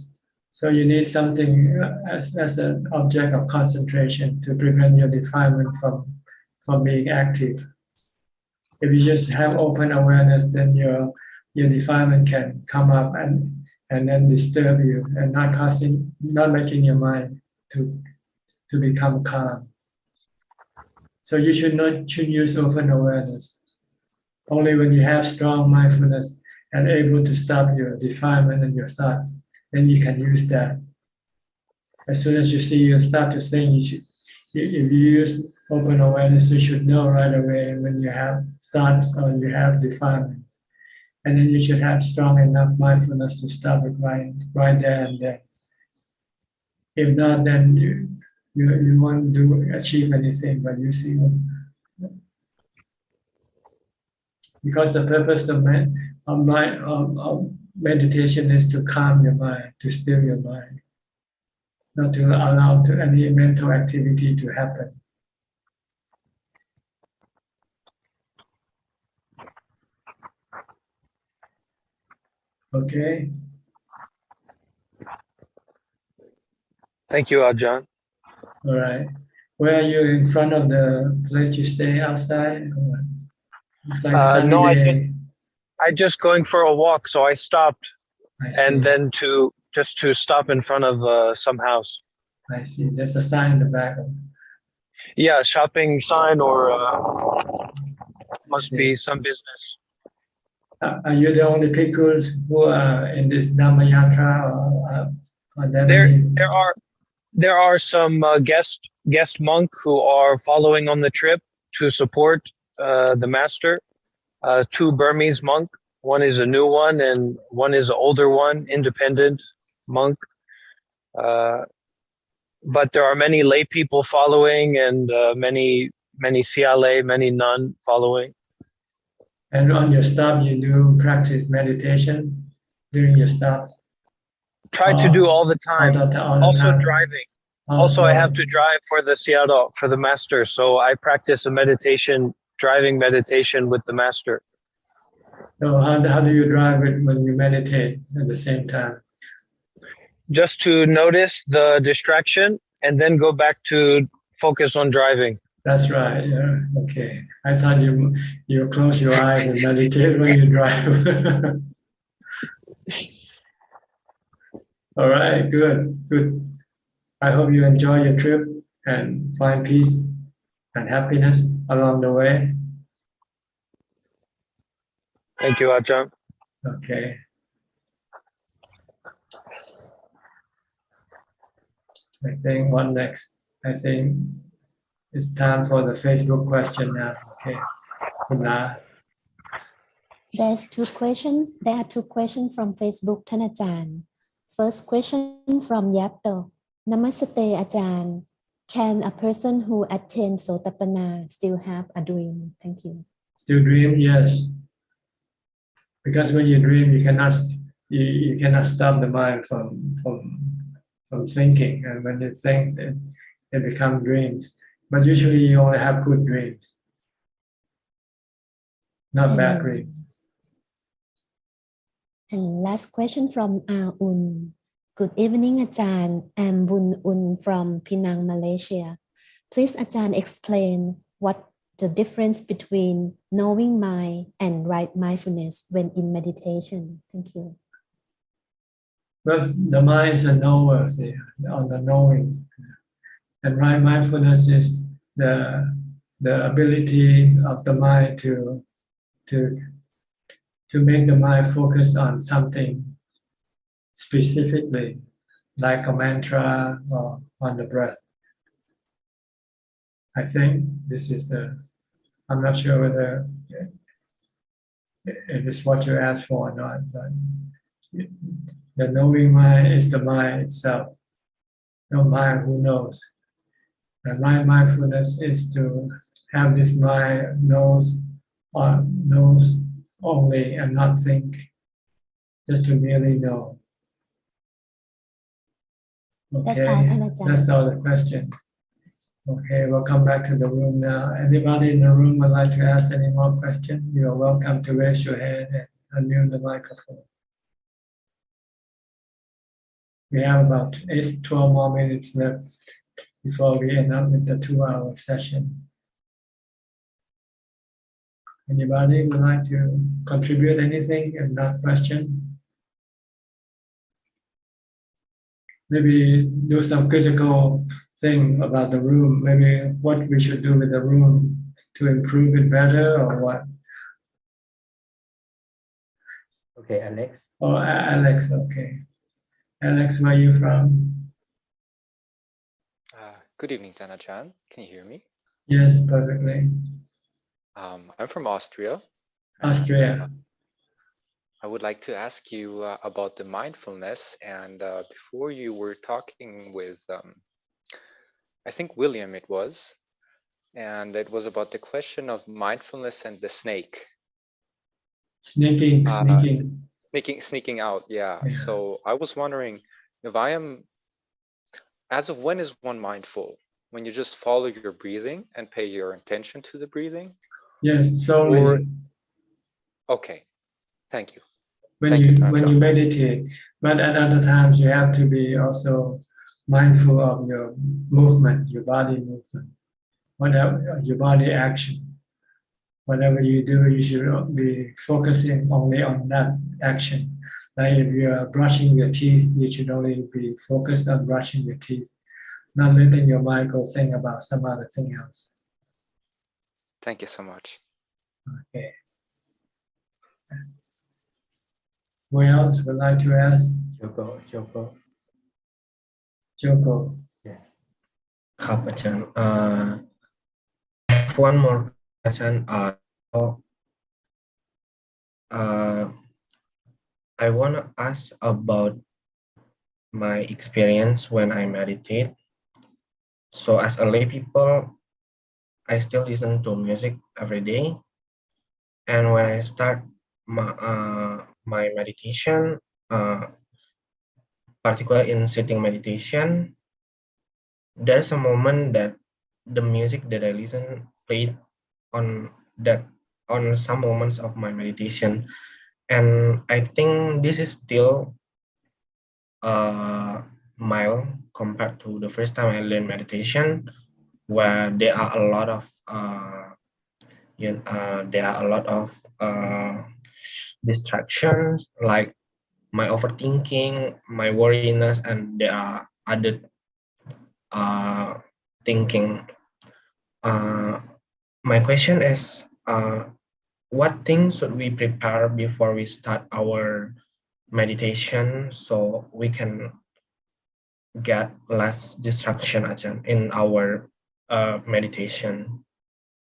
So you need something as an object of concentration to prevent your defilement from being active. If you just have open awareness, then your defilement can come up, and and then disturb you and not making your mind to become calm. So you should use open awareness. Only when you have strong mindfulness and able to stop your defilement and your thought, then you can use that. As soon as you see you start to think, if you use open awareness, you should know right away when you have thoughts or you have defilement. And then you should have strong enough mindfulness to stop it right there and then. If not, then you won't achieve anything by using it. Because the purpose of meditation is to calm your mind, to still your mind, not to allow any mental activity to happen. Okay. Thank you, Ajahn. All right. Where are you? In front of the place you stay outside? It's like sunny No, day. I just going for a walk, so I stopped, and then to stop in front of some house. I see. There's a sign in the back. Yeah, shopping sign or must be some business. Are you the only bhikkhus who are in this Dhamma Yatra, or there are some guest monk who are following on the trip to support the master. 2 Burmese monk. One is a new one, and one is an older one, independent monk. But there are many lay people following, and many CLA, many nun following. And on your stop, you do practice meditation during your stop? Try to do all the time. Also driving. Also, I have to drive for the Seattle, for the master. So I practice a meditation, driving meditation with the master. So how do you drive it when you meditate at the same time? Just to notice the distraction and then go back to focus on driving. That's right. Yeah. Okay. I thought you close your eyes and meditate when you drive. All right. Good. I hope you enjoy your trip and find peace and happiness along the way. Thank you, Ajahn. Okay. I think what next? I think it's time for the Facebook question now. Okay. There are 2 questions from Facebook,ท่านอาจารย์ First question from Yapto. Namaste, Ajahn. Can a person who attains Sotapanna still have a dream? Thank you. Still dream? Yes. Because when you dream, you cannot stop the mind from thinking, and when you think, it becomes dreams. But usually, you only have good dreams, not bad dreams. And last question from Un. Good evening, Ajahn. I'm Bun Un from Penang, Malaysia. Please, Ajahn, explain what the difference between knowing mind and right mindfulness when in meditation. Thank you. Well, the mind is a knower, on the knowing, and right mindfulness is the ability of the mind to make the mind focus on something specifically, like a mantra or on the breath. I think this is I'm not sure whether it is what you asked for or not, but the knowing mind is the mind itself. No mind who knows. And my mindfulness is to have this mind knows only and not think, just to merely know. Okay, that's all the question. Okay, we'll come back to the room now. Anybody in the room would like to ask any more questions? You're welcome to raise your hand and unmute the microphone. We have about 12 more minutes left before we end up with the 2-hour session. Anybody would like to contribute anything and not question? maybe do some critical thing about the room. Maybe what we should do with the room to improve it better, or what? Okay, Alex. Oh, Alex. Okay, Alex, where are you from? Good evening, Ajahn. Can you hear me? Yes, perfectly. I'm from Austria. Austria. I would like to ask you about the mindfulness. And before you were talking with, I think William it was, and it was about the question of mindfulness and the snake. Sneaking. Sneaking out, yeah. So I was wondering if as of when is one mindful? When you just follow your breathing and pay your attention to the breathing? Yes, slowly. Okay, thank you. When you meditate, but at other times you have to be also mindful of your movement, your body movement, whatever your body action. Whatever you do, you should be focusing only on that action. Like if you are brushing your teeth, you should only be focused on brushing your teeth, not letting your mind go think about some other thing else. Thank you so much. Okay. Who else would like to ask? Joko. Joko. Yeah. ครับอาจารย์ I have one more question. I want to ask about my experience when I meditate. So as a lay people, I still listen to music every day. And when I start my meditation, particularly in sitting meditation, there's a moment that the music that I listen played on some moments of my meditation, and I think this is still mild compared to the first time I learned meditation, where there are a lot of distractions, like my overthinking, my worriness, and there are other thinking. My question is, what things should we prepare before we start our meditation so we can get less distraction, Ajahn, in our meditation?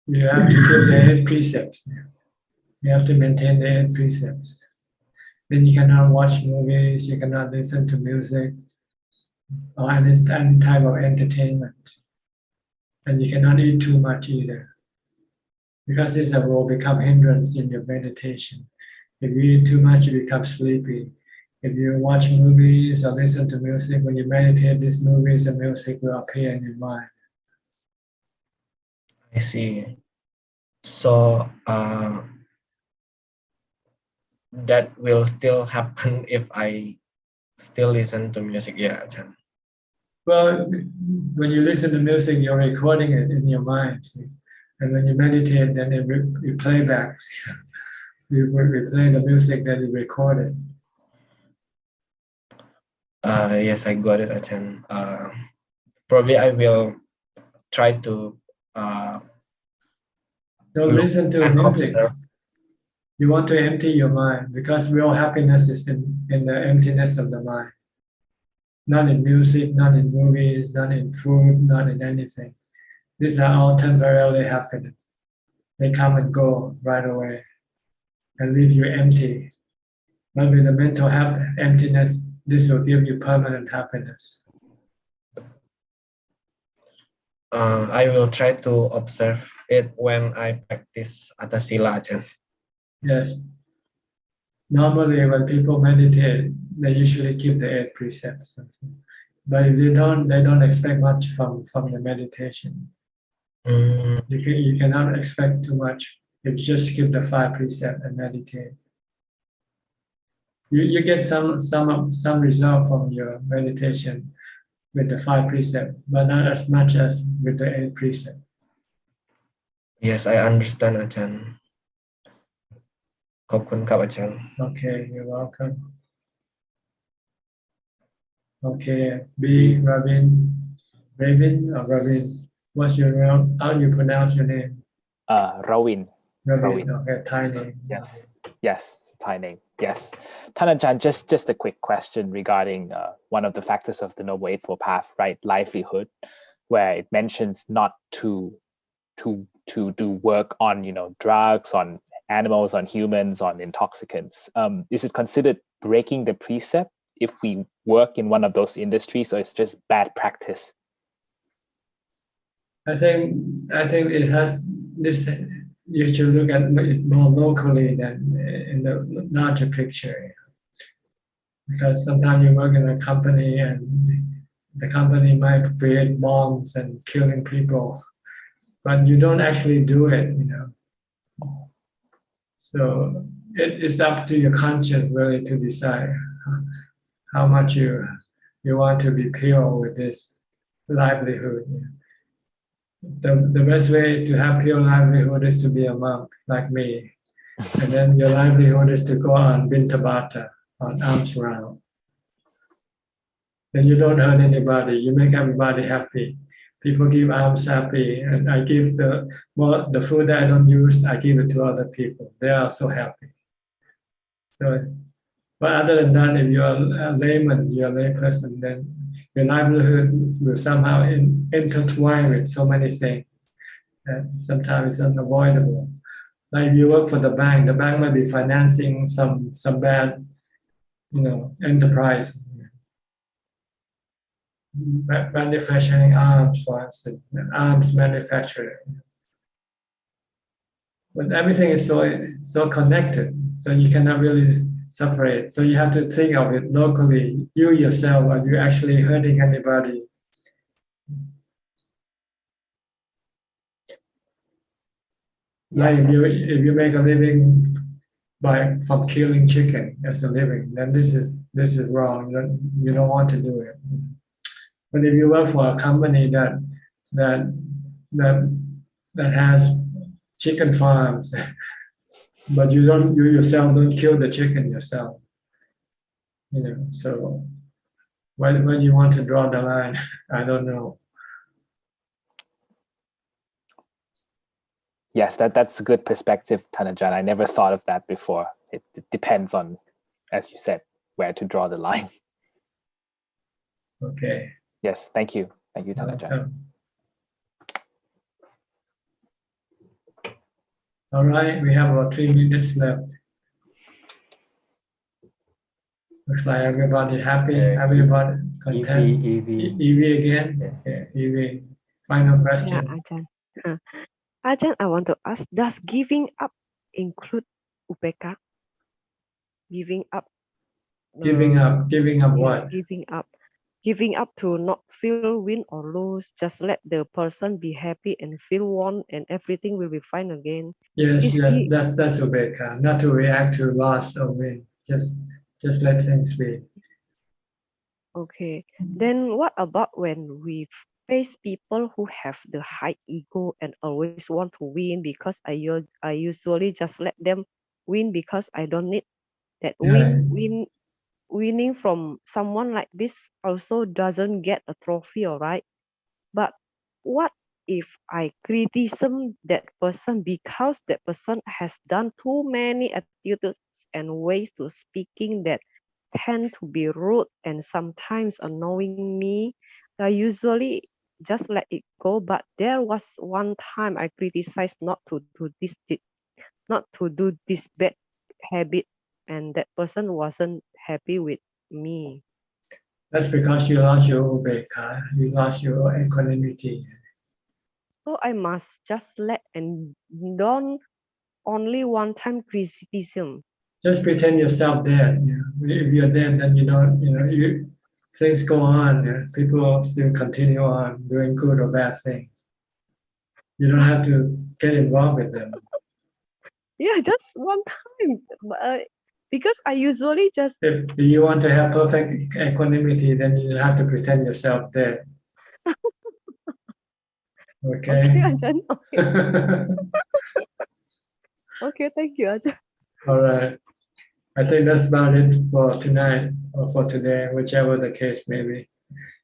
You have to keep the 8 precepts. You have to maintain the 8 precepts. Then you cannot watch movies, you cannot listen to music, or any type of entertainment. And you cannot eat too much either, because this will become hindrance in your meditation. If you eat too much, you become sleepy. If you watch movies or listen to music, when you meditate, these movies and music will appear in your mind. I see. So that will still happen if I still listen to music, yeah, Ajahn. Well, when you listen to music, you're recording it in your mind. See? And when you meditate, then you play back. You replay the music that you recorded. Yes, I got it, Ajahn. Probably I will try to don't listen to music. Observe. You want to empty your mind, because real happiness is in the emptiness of the mind. Not in music, not in movies, not in food, not in anything. These are all temporary happiness. They come and go right away and leave you empty. But with the mental emptiness, this will give you permanent happiness. I will try to observe it when I practice Atasila, Ajahn. Yes. Normally, when people meditate, they usually keep the 8 precepts. But if they don't expect much from the meditation. You cannot expect too much if you just keep the 5 precepts and meditate. You get some result from your meditation with the 5 precepts, but not as much as with the 8 precepts. Yes, I understand, Ajahn. ขอบคุณครับ Ajahn. Okay, you're welcome. Okay, B. Ravin or Ravin. What's your real, how you pronounce your name? Ravin. Ravin. Okay, Thai name. Yes, yes, it's a Thai name. Yes, Tanajan, just a quick question regarding one of the factors of the Noble Eightfold Path, right? Livelihood, where it mentions not to do work on drugs, on animals, on humans, on intoxicants. Is it considered breaking the precept if we work in one of those industries, or it's just bad practice? I think it has this. You should look at it more locally than in the larger picture, because sometimes you work in a company and the company might create bombs and killing people, but you don't actually do it, So it's up to your conscience really to decide how much you want to be pure with this livelihood. The best way to have pure livelihood is to be a monk like me, and then your livelihood is to go on bintabata, on alms round. Then you don't hurt anybody. You make everybody happy. People give alms happy, and I give the food that I don't use, I give it to other people. They are so happy. So, but other than that, if you're a layman, you're a lay person, then your livelihood will somehow intertwine with so many things. And sometimes it's unavoidable. Like if you work for the bank might be financing some bad, enterprise, manufacturing arms, for instance, arms manufacturer. But everything is so connected, so you cannot really separate. So you have to think of it locally. You yourself, are you actually hurting anybody? Like if you make a living from killing chicken as a living, then this is wrong. You don't want to do it. But if you work for a company that has chicken farms, but you yourself don't kill the chicken yourself, So where you want to draw the line, I don't know. Yes, that's a good perspective, Tanajan. I never thought of that before. It depends on, as you said, where to draw the line. Okay. Yes, thank you. Thank you, Tanajan. All right, we have about 3 minutes left. Looks like everybody happy, everybody content. EV again? Okay, EV. Final question. Yeah, Ajahn. Ajahn, I want to ask, does giving up include upeka? Giving up. Giving up what? Giving up to not feel win or lose. Just let the person be happy and feel won, and everything will be fine again. Yes, that's ubeka. Not to react to loss or win. Just let things be. Okay. Then what about when we face people who have the high ego and always want to win, because I usually just let them win because I don't need that winning from someone like this also doesn't get a trophy, all right? But what if I criticize that person because that person has done too many attitudes and ways to speaking that tend to be rude and sometimes annoying me? I usually just let it go, but there was one time I criticized not to do this bad habit, and that person wasn't happy with me. That's because you lost your ubeka. You lost your equanimity. So I must just let and don't only one time criticism. Just pretend yourself dead. If you're dead, then things go on. People still continue on doing good or bad things. You don't have to get involved with them. Yeah, just one time. Because I usually just... If you want to have perfect equanimity, then you have to pretend yourself dead. Okay? Okay, Ajahn. Okay. Okay, thank you, Ajahn. All right. I think that's about it for tonight or for today, whichever the case may be.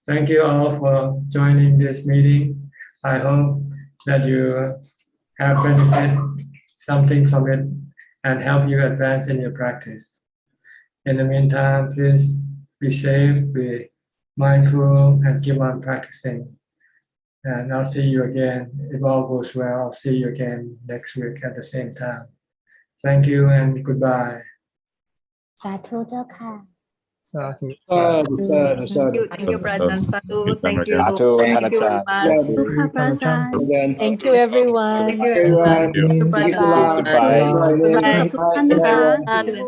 Thank you all for joining this meeting. I hope that you have benefit something from it and help you advance in your practice. In the meantime, please be safe, be mindful, and keep on practicing. And I'll see you again. If all goes well, I'll see you again next week at the same time. Thank you and goodbye. สาธุเจ้าค่ะ Sadhu. Thank you, Brother Sadhu. Thank you. Sadhu, Thank you very much. Suha Prasan. Thank you everyone Thank you, everyone. Thank you, brother. Goodbye. Goodbye. Goodbye. Sukanนะคะ สาธุ